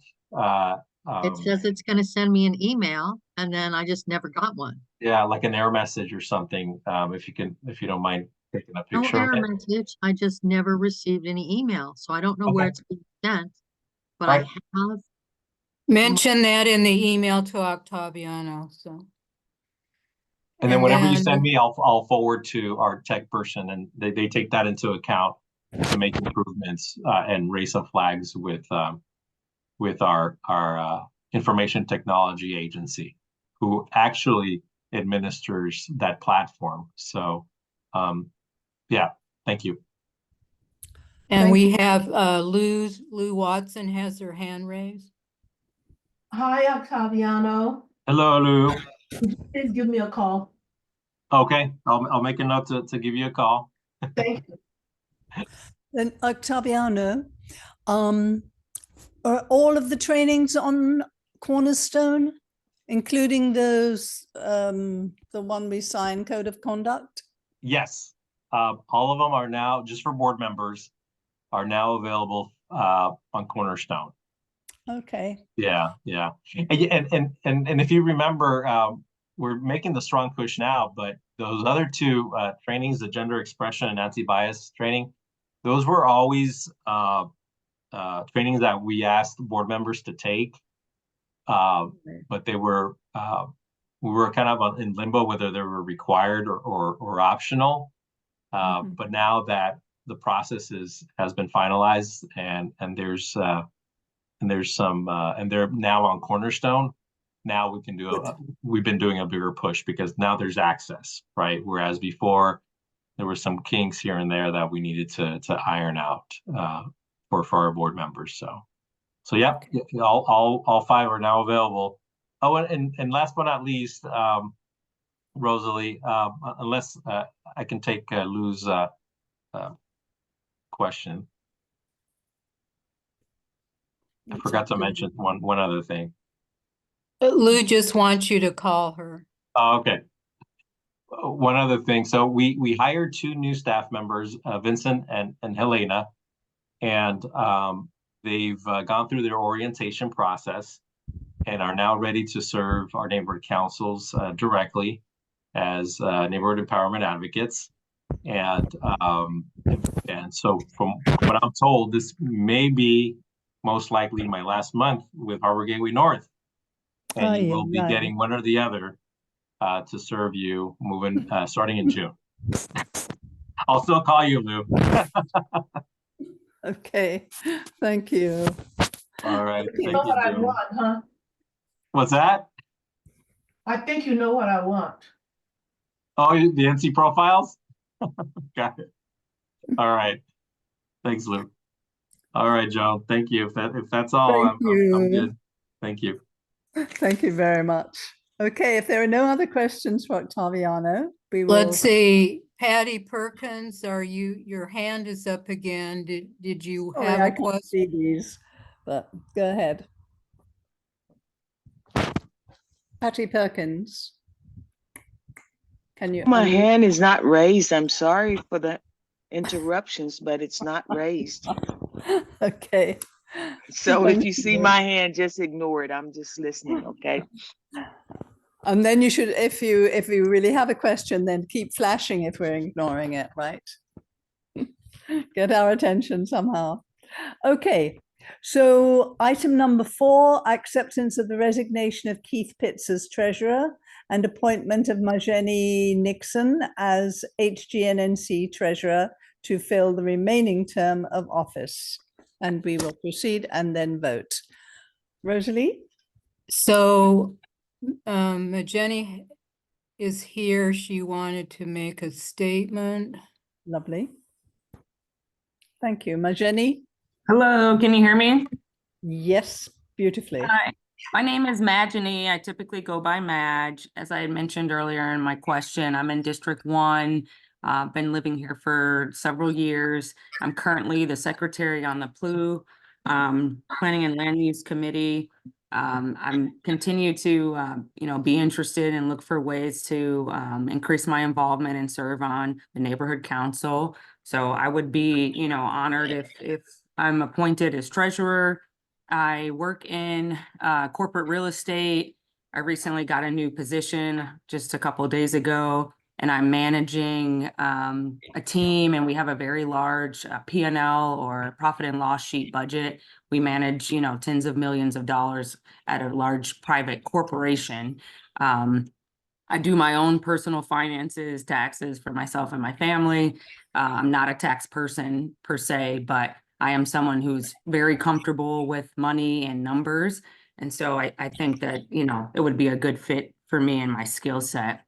It says it's going to send me an email and then I just never got one. Yeah, like an error message or something. If you don't mind taking a No picture of error it. message. I just never received any email. So I don't know where Okay. it's being sent, but Right. I have. Mention that in the email to Octaviano, so. And then whenever you then- send me, I'll forward to our tech person, and they take that into account to make improvements and raise some flags with our information technology agency, who actually administers that platform. So, yeah, thank you. And Thank we have Lou Watson has her hand raised. Hi, Octaviano. Hello, Lou. Please give me a call. Okay, I'll make a note to give you a call. Thank you. Then Octaviano, are all of the trainings on Cornerstone, including those, the one we signed, Code of Conduct? Yes, all of them are now, just for board members, are now available on Cornerstone. Okay. Yeah. And if you remember, we're making the strong push now, but those other two trainings, the gender expression and anti-bias training, those were always trainings that we asked board members to take, but they were we were kind of in limbo whether they were required or optional. But now that the process has been finalized and there's some and they're now on Cornerstone, now we can do we've been doing a bigger push because now there's access, right? Whereas before there were some kinks here and there that we needed to iron out for our board members. So yeah, all five are now available. Oh, and last but not least, Rosalie, unless I can take Lou's question. I forgot to mention one other thing. Lou just wants you to call her. Oh, okay. One other thing. So we hired two new staff members, Vincent and Helena, and they've gone through their orientation process and are now ready to serve our neighborhood councils directly as neighborhood empowerment advocates. And so from what I'm told, this may be most likely my last month with Harbor Gateway North. And you will be getting one or the other to serve you moving starting in June. I'll still call you, Lou. Okay, thank you. All right. You know what I want, huh? What's that? I think you know what I want. Oh, the NC profiles? Got it. All right. Thanks, Lou. All right, Joe. Thank you. If that's all, I'm good. Thank you. Thank you very much. Okay, if there are no other questions for Octaviano, we will. Let's see, Patty Perkins, your hand is up again. Did you Sorry, have I a can't question? see these, but go ahead. Patty Perkins. Can you? My hand is not raised. I'm sorry for the interruptions, but it's not raised. Okay. So if you see my hand, just ignore it. I'm just listening, okay? And then you should, if you really have a question, then keep flashing if we're ignoring it, right? get our attention somehow. Okay, so item number 4, acceptance of the resignation of Keith Pitts as treasurer and appointment of Marjeni Nixon as HGNNC treasurer to fill the remaining term of office. And we will proceed and then vote. Rosalie? So, Jenny is here. She wanted to make a statement. Lovely. Thank you. Marjeni? Hello, can you hear me? Yes, beautifully. Hi, my name is Majani. I typically go by Madge. As I had mentioned earlier in my question, I'm in District 1. Been living here for several years. I'm currently the secretary on the PLU, Planning and Land Use Committee. I'm continue to, be interested and look for ways to increase my involvement and serve on the neighborhood council. So I would be, honored if I'm appointed as treasurer. I work in corporate real estate. I recently got a new position just a couple of days ago, and I'm managing a team, and we have a very large P&L or profit and loss sheet budget. We manage, tens of millions of dollars at a large private corporation. I do my own personal finances, taxes for myself and my family. I'm not a tax person per se, but I am someone who's very comfortable with money and numbers. And so I think that, it would be a good fit for me and my skill set.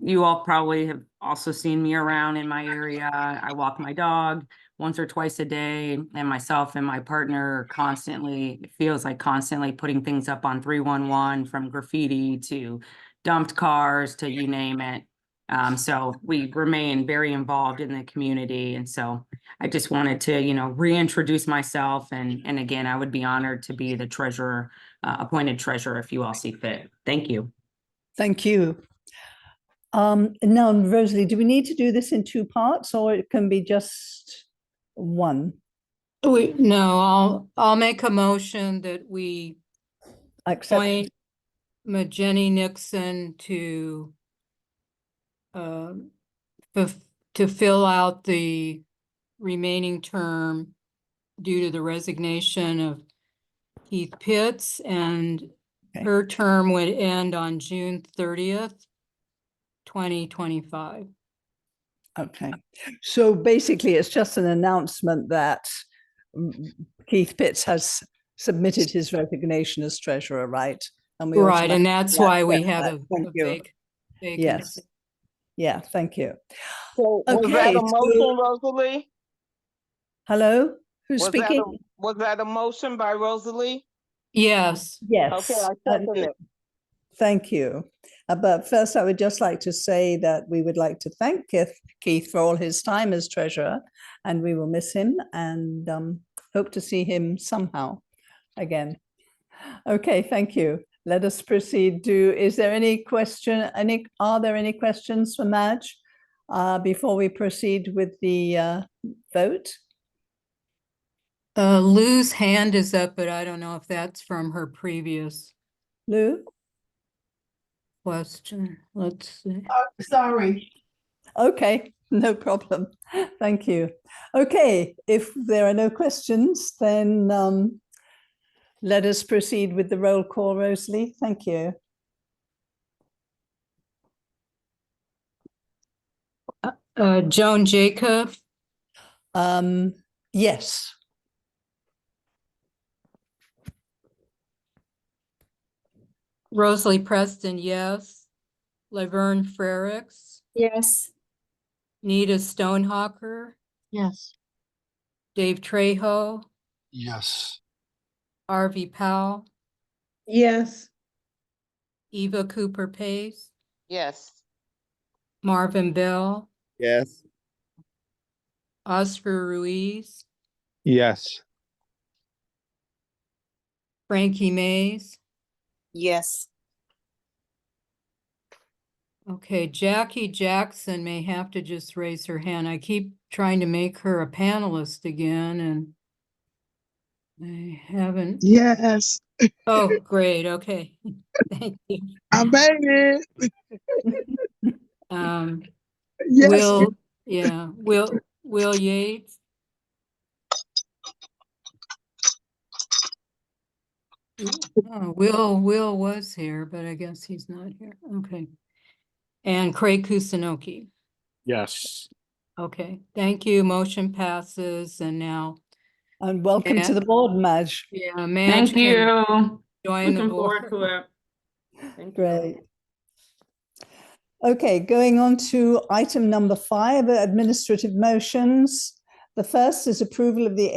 You all probably have also seen me around in my area. I walk my dog once or twice a day, and myself and my partner are constantly, it feels like constantly putting things up on 311, from graffiti to dumped cars to you name it. So we remain very involved in the community. And so I just wanted to, reintroduce myself. And again, I would be honored to be the treasurer, appointed treasurer if you all see fit. Thank you. Thank you. Now, Rosalie, do we need to do this in 2 parts, or it can be just one? No, I'll make a motion that we Accept. appoint Jenny Nixon to fill out the remaining term due to the resignation of Keith Pitts, and her term would end on June 30th, 2025. Okay, so basically it's just an announcement that Keith Pitts has submitted his resignation as treasurer, right? And we Right, and that's why we have a vacancy. Yes. Yeah, thank you. So was that a motion, Rosalie? Hello, who's speaking? Was that a motion by Rosalie? Yes. Yes. Okay, I second it. Thank you. But first, I would just like to say that we would like to thank Keith for all his time as treasurer, and we will miss him and hope to see him somehow again. Okay, thank you. Let us proceed to, is there any question, are there any questions for Madge before we proceed with the vote? Lou's hand is up, but I don't know if that's from her previous Lou? question. Let's see. Sorry. Okay, no problem. Thank you. Okay, if there are no questions, then let us proceed with the roll call, Rosalie. Thank you. Joan Jacob? Yes. Rosalie Preston, yes. Laverne Frericks? Yes. Nita Stonehawker? Yes. Dave Trejo? Yes. Arvie Powell? Yes. Eva Cooper Pace? Yes. Marvin Bell? Yes. Oscar Ruiz? Yes. Frankie Mays? Yes. Okay, Jackie Jackson may have to just raise her hand. I keep trying to make her a panelist again, and I haven't. Yes, Oh, great. Okay. Thank you. I made it. Um, Yes. Will Yates, Will was here, but I guess he's not here. Okay. And Craig Kusunoki. Yes. Okay, thank you. Motion passes and now, And welcome to Yeah. the board, Madge. yeah, Madge Thank can you. join the Looking forward board. to it. Thank you. Great. Okay, going on to item number 5, administrative motions. The first is approval of the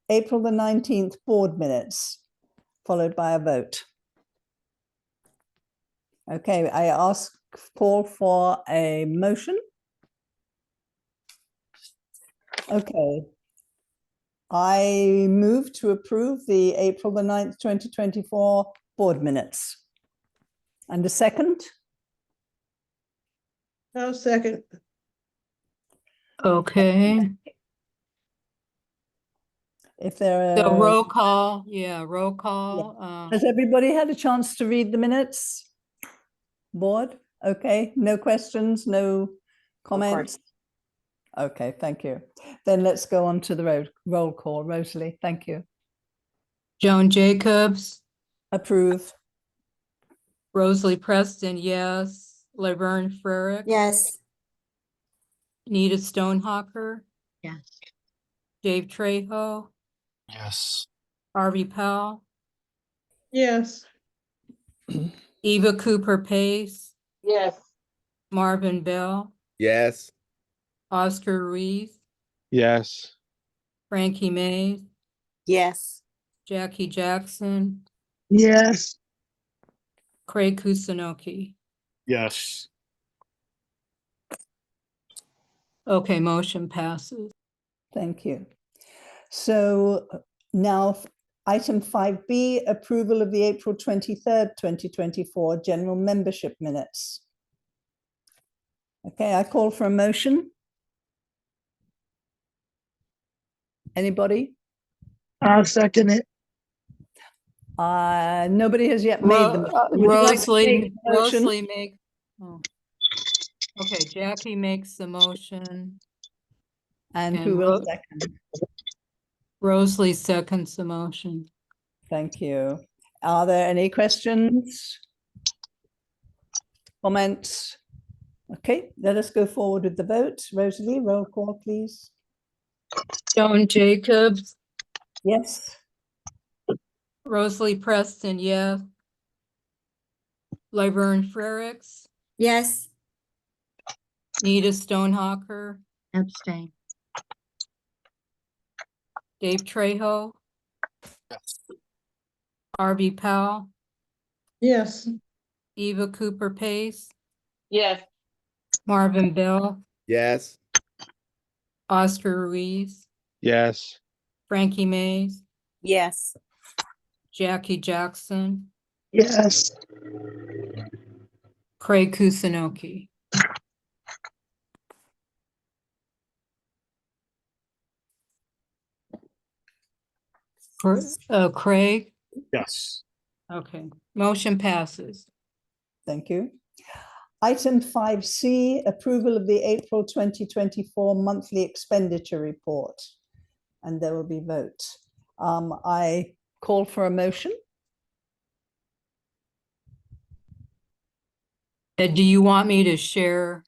April the 19th board minutes, followed by a vote. Okay, I ask Paul for a motion. Okay. I move to approve the April the 9th, 2024 board minutes. And a second? No second. Okay, If there so are, roll call, roll call. has everybody had a chance to read the minutes? Board? Okay, no questions, no comments? Okay, thank you. Then let's go on to the roll call. Rosalie, thank you. Joan Jacobs, Approve. Rosalie Preston, yes. Laverne Frerick. Yes. Nita Stonehawker, Yes. Dave Trejo, Yes. Harvey Powell, Yes. Eva Cooper Pace, Yes. Marvin Bell, Yes. Oscar Ruiz, Yes. Frankie Mays, Yes. Jackie Jackson, Yes. Craig Kusunoki. Yes. Okay, motion passes. Thank you. So now item 5B, approval of the April 23rd, 2024 general membership minutes. Okay, I call for a motion. Anybody? I'll second it. Nobody has yet made them. Rosalie make, oh. Okay, Jackie makes the motion. And who will second? Rosalie seconds the motion. Thank you. Are there any questions? Comments? Okay, let us go forward with the vote. Rosalie, roll call, please. Joan Jacobs, Yes. Rosalie Preston, yes. Laverne Frericks, Yes. Nita Stonehawker, Abstain. Dave Trejo, Yes. Harvey Powell, Yes. Eva Cooper Pace, Yes. Marvin Bell, Yes. Oscar Ruiz, Yes. Frankie Mays, Yes. Jackie Jackson, Yes. Craig Kusunoki. Craig? Yes. Okay, motion passes. Thank you. Item 5C, approval of the April 2024 monthly expenditure report. And there will be vote. I call for a motion. Do you want me to share?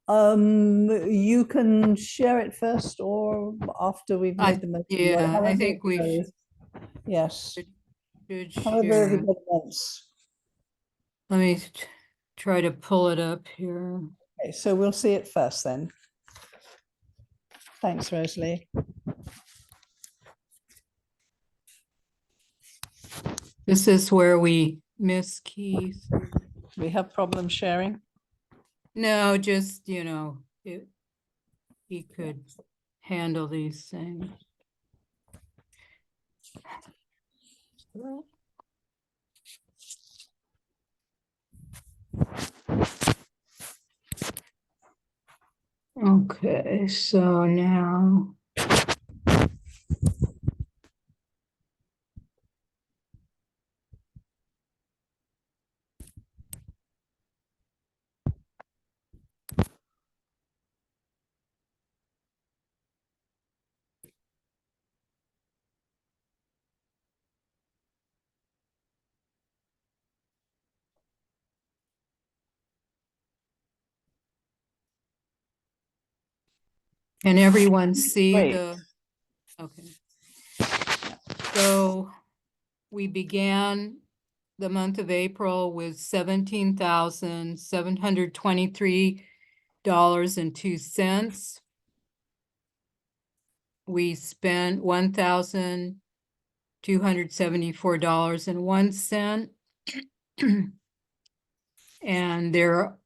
You can share it first or after we've made the motion. Yeah, I However think it we goes. Yes. should However share. everybody wants. Let me try to pull it up here. Okay, so we'll see it first then. Thanks, Rosalie. This is where we miss Keith. We have problems sharing. No, just, you know, he could handle these things. Okay, so now. Can everyone see Great. the, okay. So we began the month of April with $17,723.02. We spent $1,274.01. And there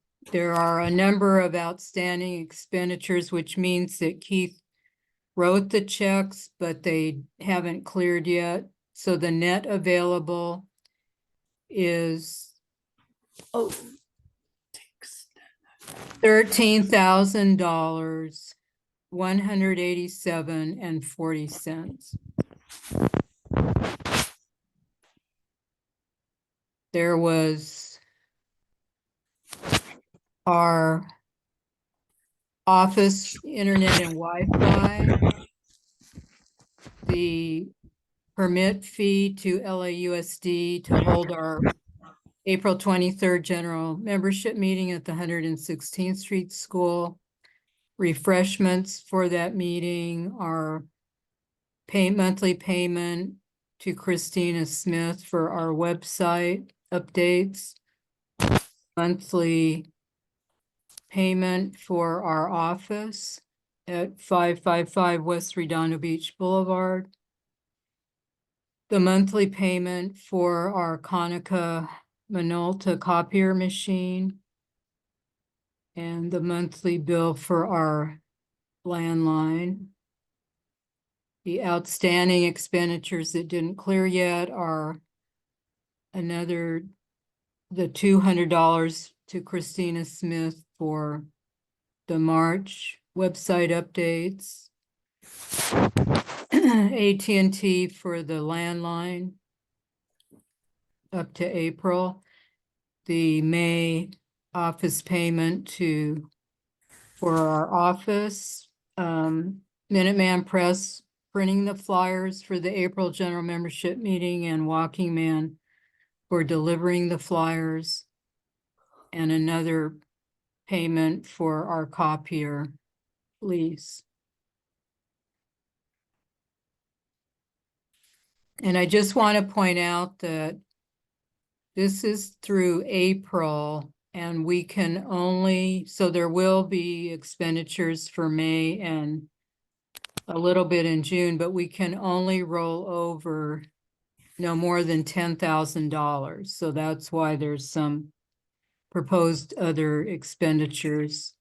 are a number of outstanding expenditures, which means that Keith wrote the checks, but they haven't cleared yet. So the net available is $13,000, $187.40. There was our office, internet and Wi-Fi, the permit fee to LAUSD to hold our April 23rd general membership meeting at the 116th Street School. Refreshments for that meeting are monthly payment to Christina Smith for our website updates, monthly payment for our office at 555 West Redondo Beach Boulevard, the monthly payment for our Konica Minolta copier machine, and the monthly bill for our landline. The outstanding expenditures that didn't clear yet are the $200 to Christina Smith for the March website updates, AT&T for the landline up to April, the May office payment for our office, Minuteman Press printing the flyers for the April general membership meeting, and Walking Man for delivering the flyers, and another payment for our copier lease. And I just want to point out that this is through April, and we can only, so there will be expenditures for May and a little bit in June, but we can only roll over no more than $10,000. So that's why there's some proposed other expenditures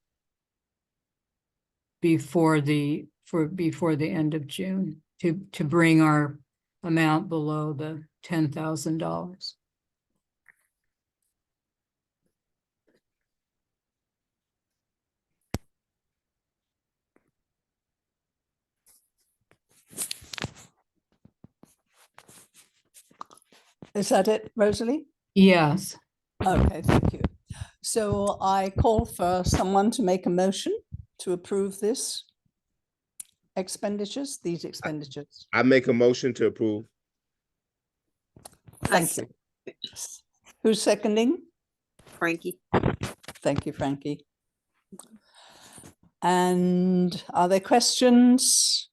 before the end of June to bring our amount below the $10,000. Is that it, Rosalie? Yes. Okay, thank you. So I call for someone to make a motion to approve these expenditures. I make a motion to approve. Thank you. Who's seconding? Frankie. Thank you, Frankie. And are there questions?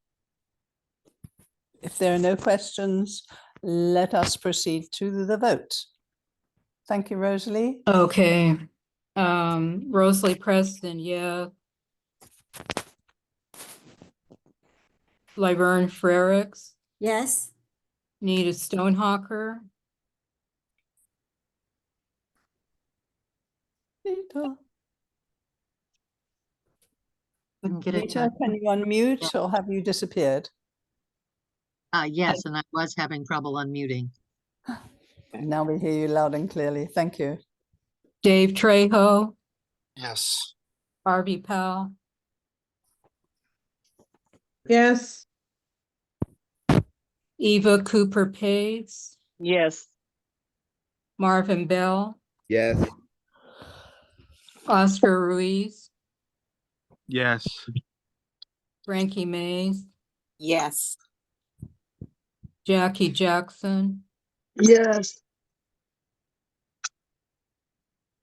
If there are no questions, let us proceed to the vote. Thank you, Rosalie. Okay. Rosalie Preston, yeah. Laverne Frericks, Yes. Nita Stonehawker, Nita, Couldn't get it Nita, done. can you unmute or have you disappeared? Yes, and I was having trouble unmuting. Now we hear you loud and clearly. Thank you. Dave Trejo, Yes. Harvey Powell, Yes. Eva Cooper Pace, Yes. Marvin Bell, Yes. Oscar Ruiz, Yes. Frankie Mays, Yes. Jackie Jackson, Yes.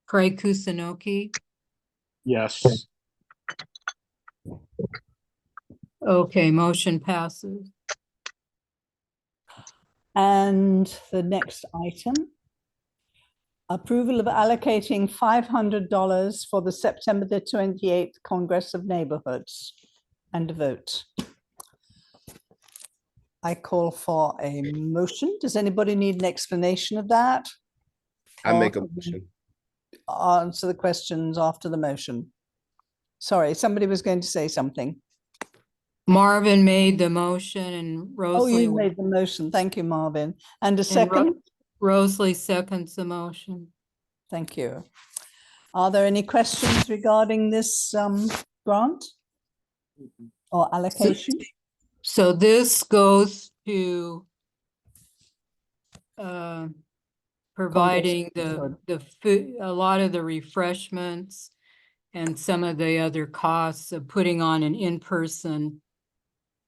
Craig Kusunoki, Yes. Okay, motion passes. And the next item, approval of allocating $500 for the September the 28th Congress of Neighborhoods, and a vote. I call for a motion. Does anybody need an explanation of that? I make a Or motion. answer the questions after the motion. Sorry, somebody was going to say something. Marvin made the motion and Oh, you Rosalie, made the motion. Thank you, Marvin. And a Ro- second? Rosalie seconds the motion. Thank you. Are there any questions regarding this grant or allocation? So this goes to providing the food, a lot of the refreshments and some of the other costs of putting on an in-person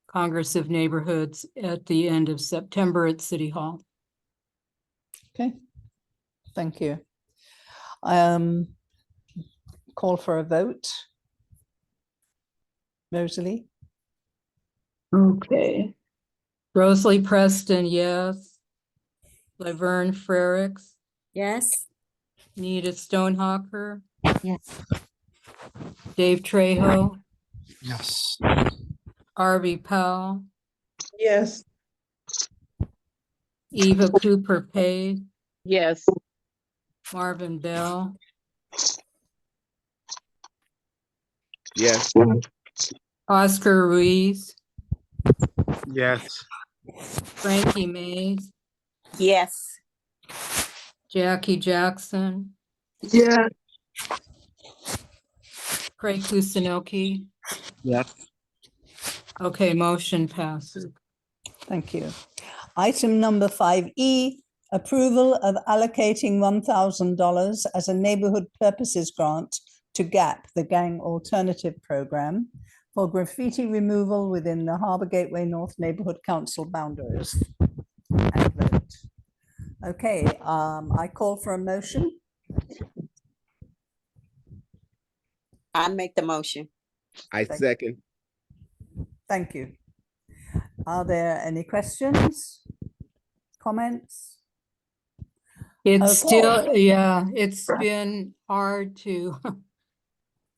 Congress of Neighborhoods at the end of September at City Hall. Okay, thank you. Call for a vote. Rosalie? Okay. Rosalie Preston, yes. Laverne Frericks, Yes. Nita Stonehawker, Yes. Dave Trejo, Yes. Arby Powell, Yes. Eva Cooper Page, Yes. Marvin Bell, Yes. Oscar Ruiz, Yes. Frankie Mays, Yes. Jackie Jackson, Yeah. Craig Kusinelke. Yes. Okay, motion passes. Thank you. Item number 5E, approval of allocating $1,000 as a neighborhood purposes grant to GAP, the Gang Alternative Program, for graffiti removal within the Harbor Gateway North Neighborhood Council boundaries. And vote. Okay, I call for a motion. I make the motion. I second. Thank you. Are there any questions? Comments? It's Okay. still, yeah, it's been hard to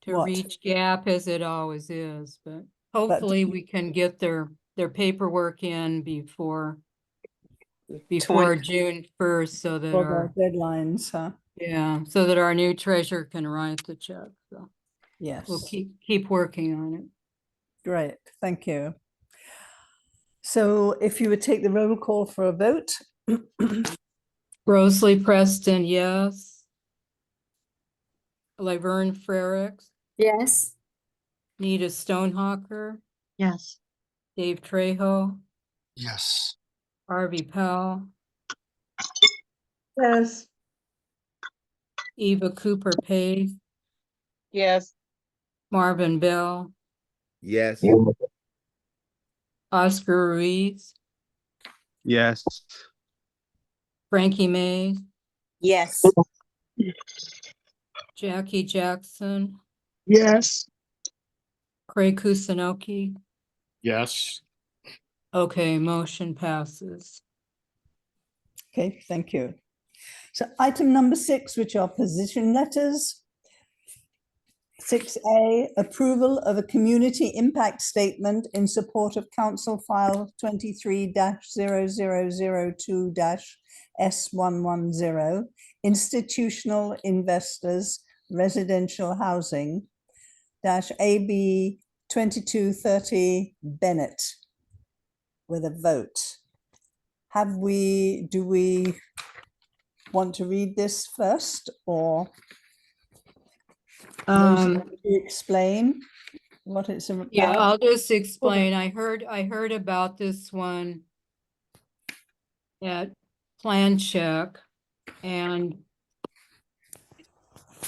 What? reach GAP as it always is, but hopefully we can get their paperwork in before June 1st so that For our, the deadlines, huh? yeah, so that our new treasurer can write the check. So Yes. we'll keep working on it. Great, thank you. So if you would take the roll call for a vote. Rosalie Preston, yes. Laverne Frericks, Yes. Nita Stonehawker, Yes. Dave Trejo, Yes. Arby Powell, Yes. Eva Cooper Page, Yes. Marvin Bell, Yes. Oscar Ruiz, Yes. Frankie Mays, Yes. Jackie Jackson, Yes. Craig Kusinelke. Yes. Okay, motion passes. Okay, thank you. So item number 6, which are position letters. 6A, approval of a community impact statement in support of Council File 23-0002-S110, Institutional Investors Residential Housing, -AB 2230 Bennett, with a vote. Do we want to read this first, or explain what it's about? Yeah, I'll just explain. I heard about this one at Plan Check, and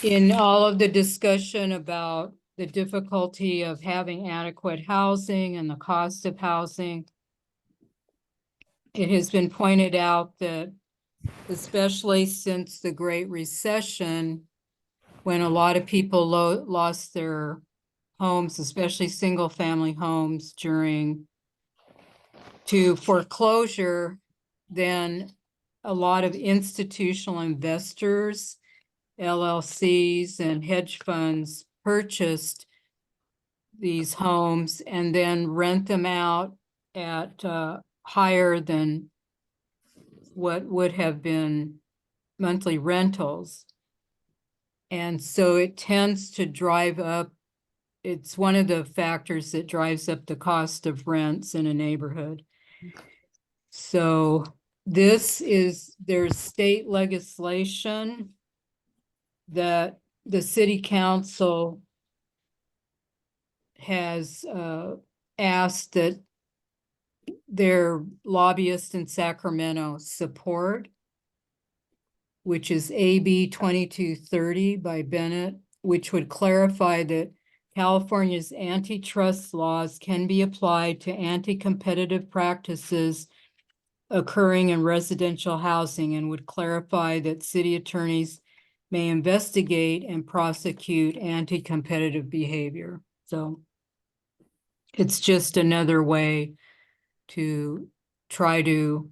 in all of the discussion about the difficulty of having adequate housing and the cost of housing, it has been pointed out that especially since the Great Recession, when a lot of people lost their homes, especially single-family homes to foreclosure, then a lot of institutional investors, LLCs and hedge funds purchased these homes and then rent them out at higher than what would have been monthly rentals. And so it tends to drive up, it's one of the factors that drives up the cost of rents in a neighborhood. So there's state legislation that the city council has asked that their lobbyists in Sacramento support, which is AB 2230 by Bennett, which would clarify that California's antitrust laws can be applied to anti-competitive practices occurring in residential housing, and would clarify that city attorneys may investigate and prosecute anti-competitive behavior. So it's just another way to try to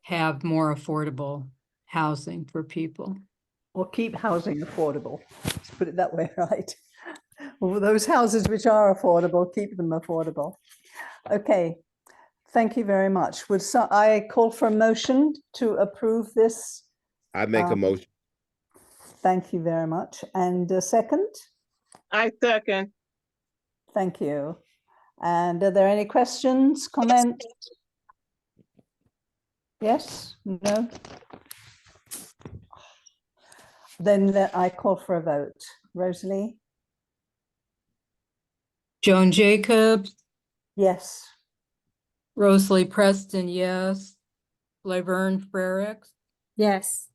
have more affordable housing for people. Or keep housing affordable. Let's put it that way, right? Well, those houses which are affordable, keep them affordable. Okay, thank you very much. I call for a motion to approve this? I make a motion. Thank you very much. And a second? I second. Thank you. And are there any questions, comments? Yes? No? Then I call for a vote. Rosalie? Joan Jacobs, Yes. Rosalie Preston, yes. Laverne Frericks. Yes.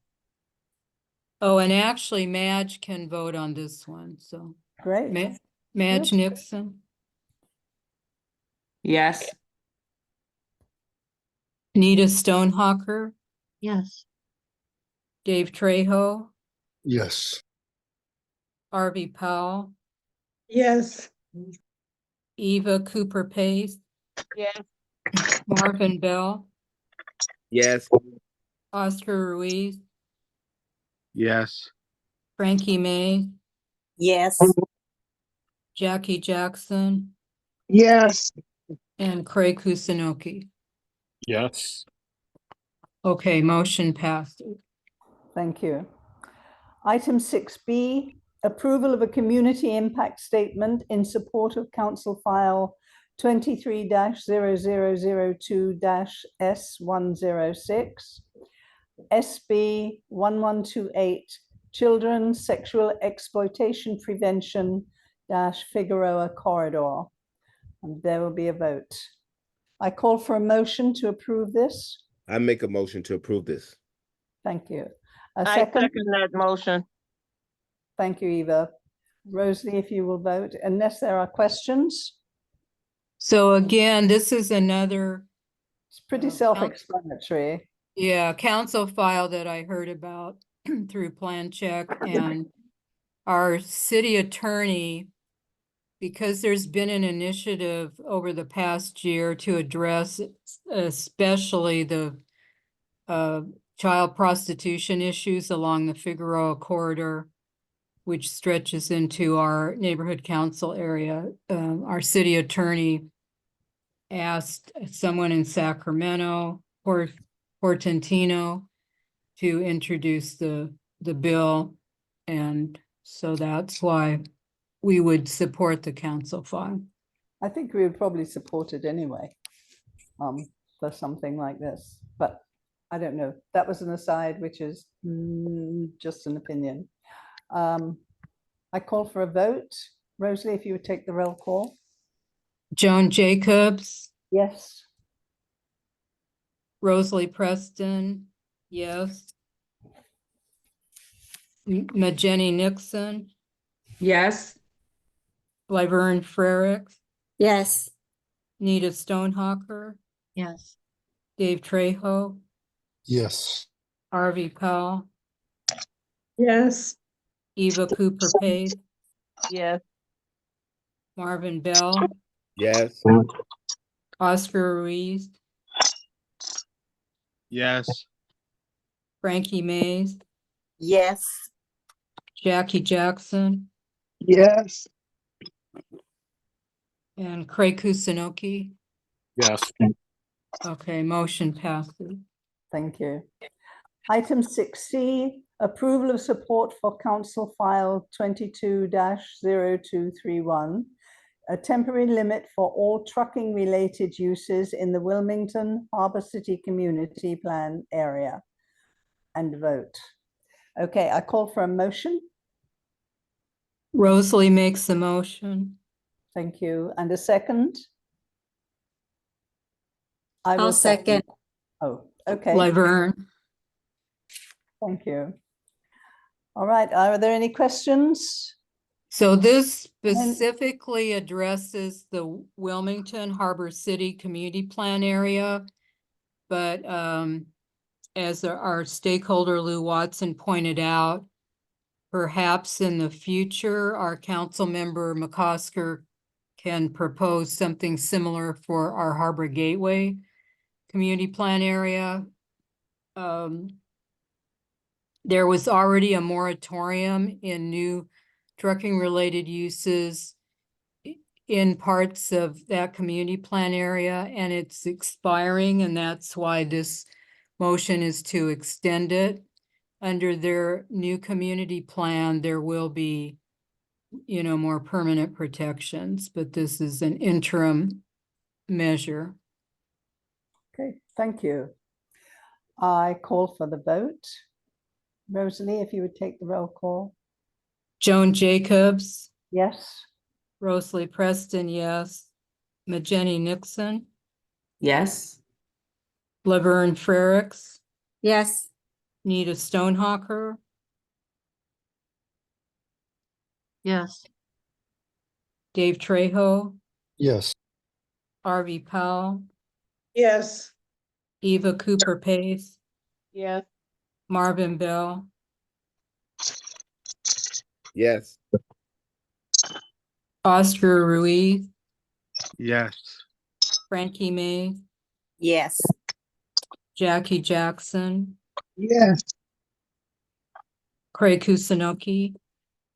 Oh, and actually Madge can vote on this one, so. Great. Madge Good. Nixon, Yes. Nita Stonehawker, Yes. Dave Trejo, Yes. Harvey Powell, Yes. Eva Cooper Pace, Yes. Marvin Bell, Yes. Oscar Ruiz, Yes. Frankie May, Yes. Jackie Jackson, Yes. and Craig Kusunoki. Yes. Okay, motion passed. Thank you. Item 6B, approval of a community impact statement in support of Council File 23-0002-S106, SB 1128, Children's Sexual Exploitation Prevention Figueroa Corridor. And there will be a vote. I call for a motion to approve this. I make a motion to approve this. Thank you. I second that motion. Thank you, Eva. Rosalie, if you will vote, unless there are questions. So again, this is another, It's pretty self-explanatory. council file that I heard about through Plan Check, and our city attorney, because there's been an initiative over the past year to address especially the child prostitution issues along the Figueroa corridor, which stretches into our neighborhood council area. Our city attorney asked someone in Sacramento, Portantino, to introduce the bill. And so that's why we would support the council file. I think we would probably support it anyway, for something like this, but I don't know. That was an aside, which is just an opinion. I call for a vote. Rosalie, if you would take the roll call. Joan Jacobs, Yes. Rosalie Preston, yes. Jenny Nixon, Yes. Laverne Frericks, Yes. Nita Stonehawker, Yes. Dave Trejo, Yes. Harvey Powell, Yes. Eva Cooper Pace, Yes. Marvin Bell, Yes. Oscar Ruiz, Yes. Frankie Mays, Yes. Jackie Jackson, Yes. and Craig Kusunoki. Yes. Okay, motion passes. Thank you. Item 6C, approval of support for Council File 22-0231, a temporary limit for all trucking-related uses in the Wilmington Harbor City Community Plan area. And vote. Okay, I call for a motion. Rosalie makes the motion. Thank you. And a second? I will I'll second. Oh, okay. Laverne. Thank you. All right, are there any questions? So this specifically addresses the Wilmington Harbor City Community Plan area. But as our stakeholder Lou Watson pointed out, perhaps in the future, our council member McCosker can propose something similar for our Harbor Gateway Community Plan area. There was already a moratorium in new trucking related uses in parts of that community plan area, and it's expiring, and that's why this motion is to extend it. Under their new community plan, there will be, more permanent protections, but this is an interim measure. Okay, thank you. I call for the vote. Rosalie, if you would take the roll call. Joan Jacobs, Yes. Rosalie Preston, yes. Majeni Nixon, Yes. Laverne Frericks, Yes. Nita Stonehawker, Yes. Dave Trejo, Yes. Harvey Powell, Yes. Eva Cooper Pace, Yes. Marvin Bell, Yes. Oscar Ruiz, Yes. Frankie Mays, Yes. Jackie Jackson, Yes. Craig Kusunoki.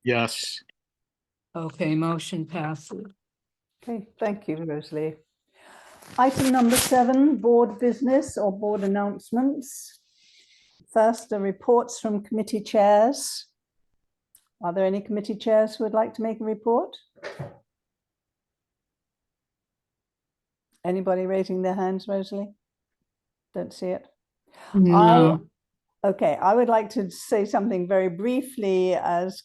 Yes. Okay, motion passes. Okay, thank you, Rosalie. Item number 7, board business or board announcements. First, the reports from committee chairs. Are there any committee chairs who would like to make a report? Anybody raising their hands, Rosalie? Don't see it. No. I would like to say something very briefly as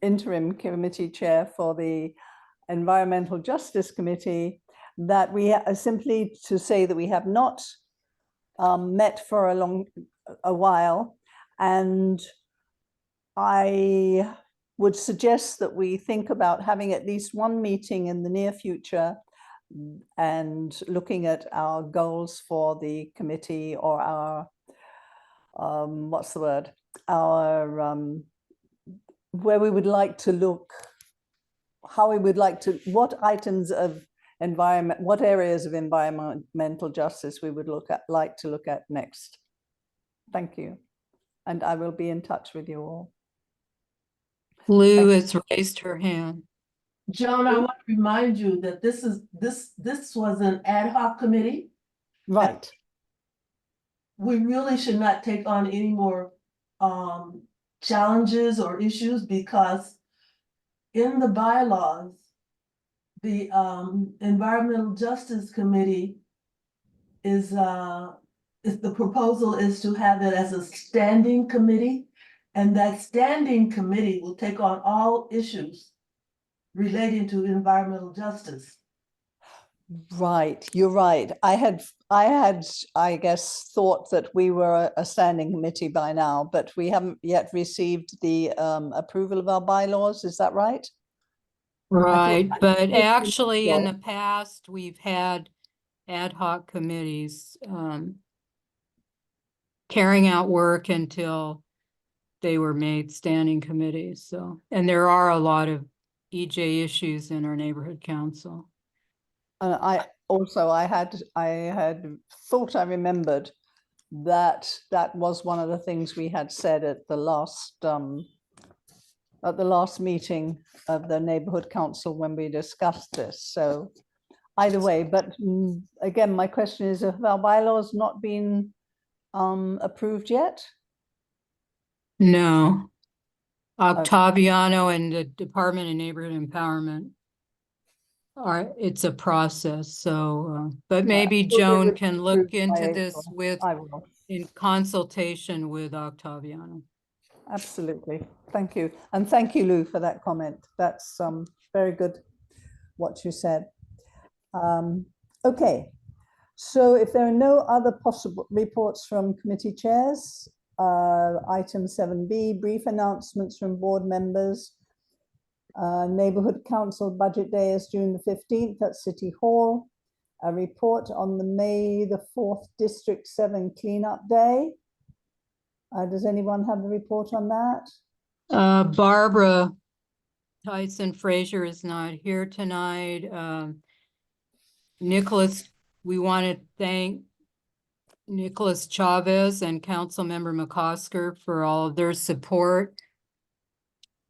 interim committee chair for the Environmental Justice Committee, that we simply to say that we have not met for a while, and I would suggest that we think about having at least one meeting in the near future and looking at our goals for the committee, or our what's the word, our where we would like to look, how we would like to, what items of environment, what areas of environmental justice we would like to look at next. Thank you. And I will be in touch with you all. Lou has raised her hand. Joan, I want to remind you that this was an ad hoc committee. Right. We really should not take on any more challenges or issues, because in the bylaws, the Environmental Justice Committee the proposal is to have it as a standing committee, and that standing committee will take on all issues relating to environmental justice. Right, you're right. I had, I guess, thought that we were a standing committee by now, but we haven't yet received the approval of our bylaws. Is that right? Right, but actually in the past, we've had ad hoc committees carrying out work until they were made standing committees. So, and there are a lot of EJ issues in our neighborhood council. And I had thought I remembered that that was one of the things we had said at the last meeting of the neighborhood council when we discussed this. So either way, but again, my question is, have our bylaws not been approved yet? No. Octaviano and the Department of Neighborhood Empowerment it's a process, so, but maybe so they Joan would can be look approved by into this April. with, I will. in consultation with Octaviano. Absolutely. Thank you. And thank you, Lou, for that comment. That's very good what you said. Okay. So if there are no other possible reports from committee chairs, item 7B, brief announcements from board members. Neighborhood Council Budget Day is June the 15th at City Hall. A report on the May the 4th District 7 Cleanup Day. Does anyone have the report on that? Barbara Tyson Frazier is not here tonight. Nicholas, we want to thank Nicholas Chavez and Councilmember McCosker for all of their support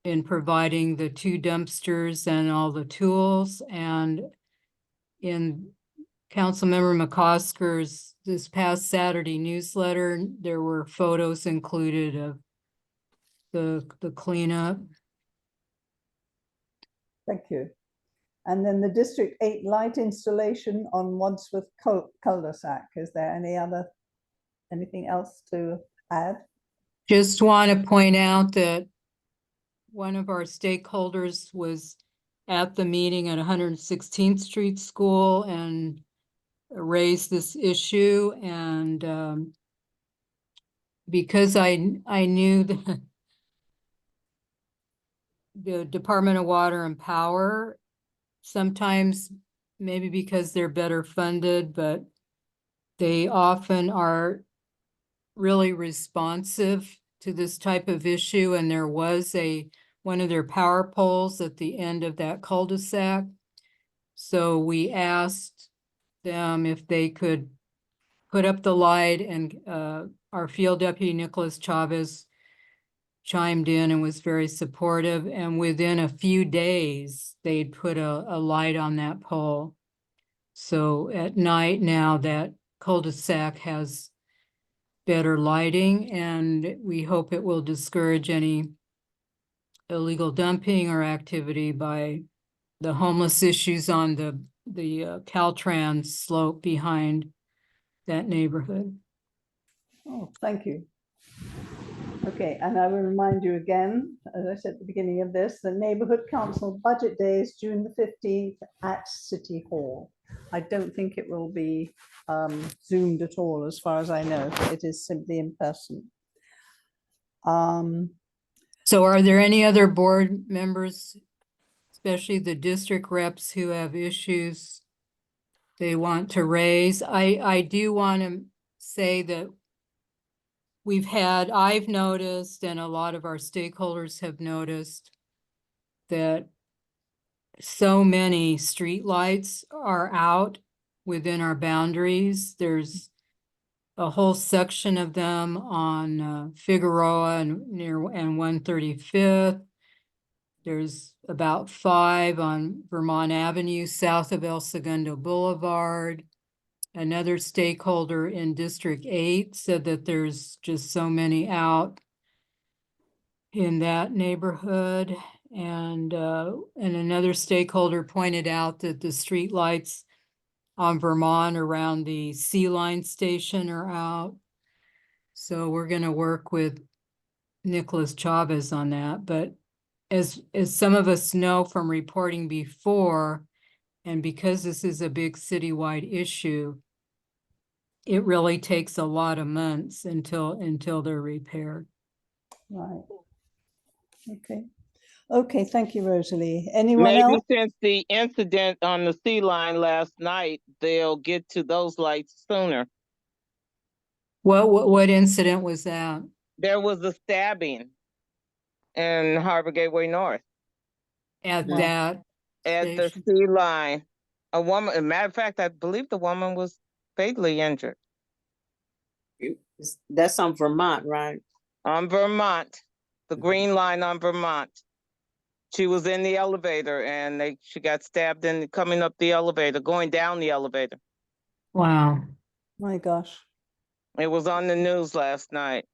in providing the 2 dumpsters and all the tools. And in Councilmember McCosker's this past Saturday newsletter, there were photos included of the cleanup. Thank you. And then the District 8 light installation on Wadsworth cul-de-sac. Is there anything else to add? Just want to point out that one of our stakeholders was at the meeting at 116th Street School and raised this issue. And because I knew that the Department of Water and Power, sometimes maybe because they're better funded, but they often are really responsive to this type of issue. And there was one of their power poles at the end of that cul-de-sac. So we asked them if they could put up the light, and our field deputy, Nicholas Chavez, chimed in and was very supportive. And within a few days, they'd put a light on that pole. So at night now, that cul-de-sac has better lighting, and we hope it will discourage any illegal dumping or activity by the homeless issues on the Caltrans slope behind that neighborhood. Oh, thank you. Okay, and I will remind you again, as I said at the beginning of this, the Neighborhood Council Budget Day is June the 15th at City Hall. I don't think it will be Zoomed at all, as far as I know. It is simply in person. So are there any other board members, especially the district reps, who have issues they want to raise? I do want to say that I've noticed, and a lot of our stakeholders have noticed, that so many streetlights are out within our boundaries. There's a whole section of them on Figueroa and 135th. There's about 5 on Vermont Avenue, south of El Segundo Boulevard. Another stakeholder in District 8 said that there's just so many out in that neighborhood. And another stakeholder pointed out that the street lights on Vermont around the Sea Line station are out. So we're going to work with Nicholas Chavez on that. But as some of us know from reporting before, and because this is a big citywide issue, it really takes a lot of months until they're repaired. Right. Okay. Okay, thank you, Rosalie. Anyone Maybe else? since the incident on the Sea Line last night, they'll get to those lights sooner. What incident was that? There was a stabbing in Harbor Gateway North. at Yeah. that At the station. sea line. A woman, a matter of fact, I believe the woman was fatally injured That's on Vermont, right? on Vermont, the green line on Vermont. She was in the elevator and she got stabbed in coming up the elevator, going down the elevator. Wow. My gosh. It was on the news last night.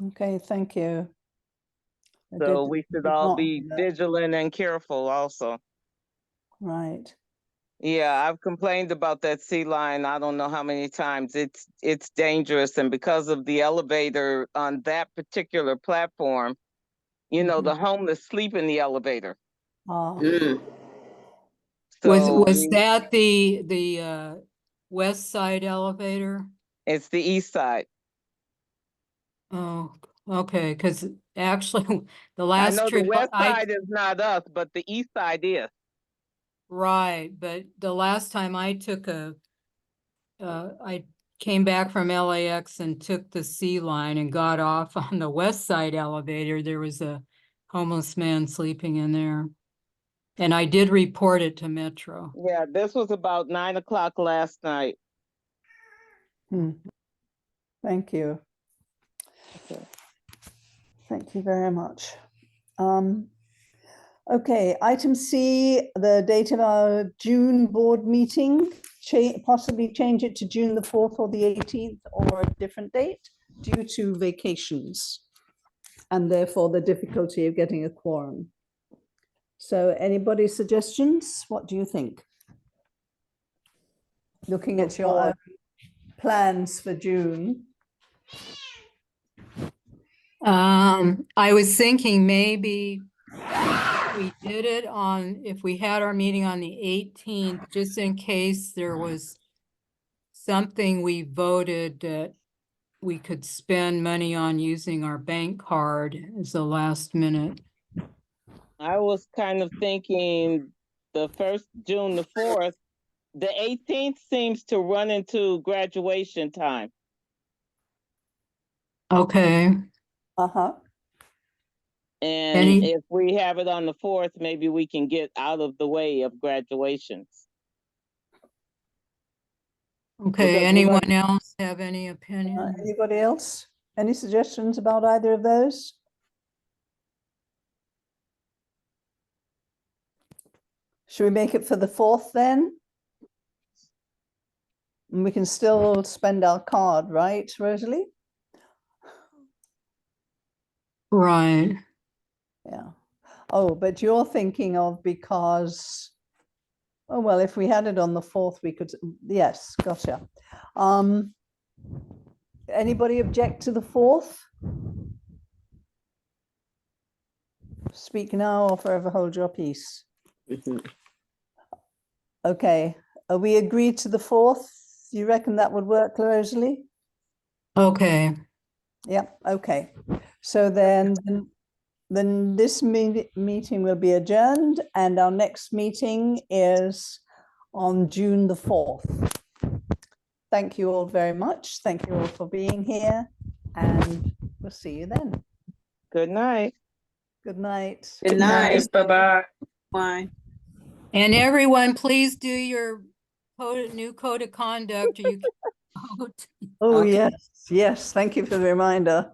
Okay, thank you. I So did- we should did all not be do that. vigilant and careful also. Right. Yeah, I've complained about that sea line. I don't know how many times. It's dangerous, and because of the elevator on that particular platform, you know, the homeless sleep in the elevator. Ah, So Was that the west side elevator? it's the east side. Oh, okay, because actually the I last know the trip west I, side is not us, but the east side is. right, but the last time I took I came back from LAX and took the C line and got off on the west side elevator. There was a homeless man sleeping in there. And I did report it to Metro. Yeah, this was about 9 o'clock last night. thank you. Okay. Thank you very much. Okay, item C, the date of our June board meeting, possibly change it to June the 4th or the 18th or a different date due to vacations and therefore the difficulty of getting a quorum. So anybody's suggestions? What do you think? Looking at your own plans for June. I was thinking maybe we did it on, if we had our meeting on the 18th, just in case there was something we voted that we could spend money on using our bank card as a last minute. I was kind of thinking the first June the 4th. The 18th seems to run into graduation time. Okay. Uh-huh. And if we have it on the 4th, maybe we can get out of the way of graduations. Okay, Because anyone else have any opinion? Anybody else? Any suggestions about either of those? Should we make it for the 4th then? And we can still spend our card, right, Rosalie? Right. Yeah. Oh, but you're thinking of because, oh, well, if we had it on the 4th, we could, yes, gotcha. Anybody object to the 4th? Speak now or forever hold your peace. Okay, are we agreed to the 4th? You reckon that would work, Rosalie? Okay. Yep, okay. So then this meeting will be adjourned and our next meeting is on June the 4th. Thank you all very much. Thank you all for being here and we'll see you then. Good night. Good night. Good night. Bye-bye. Bye. And everyone, please do your new code of conduct or you can vote. Oh, Okay. yes, yes. Thank you for the reminder.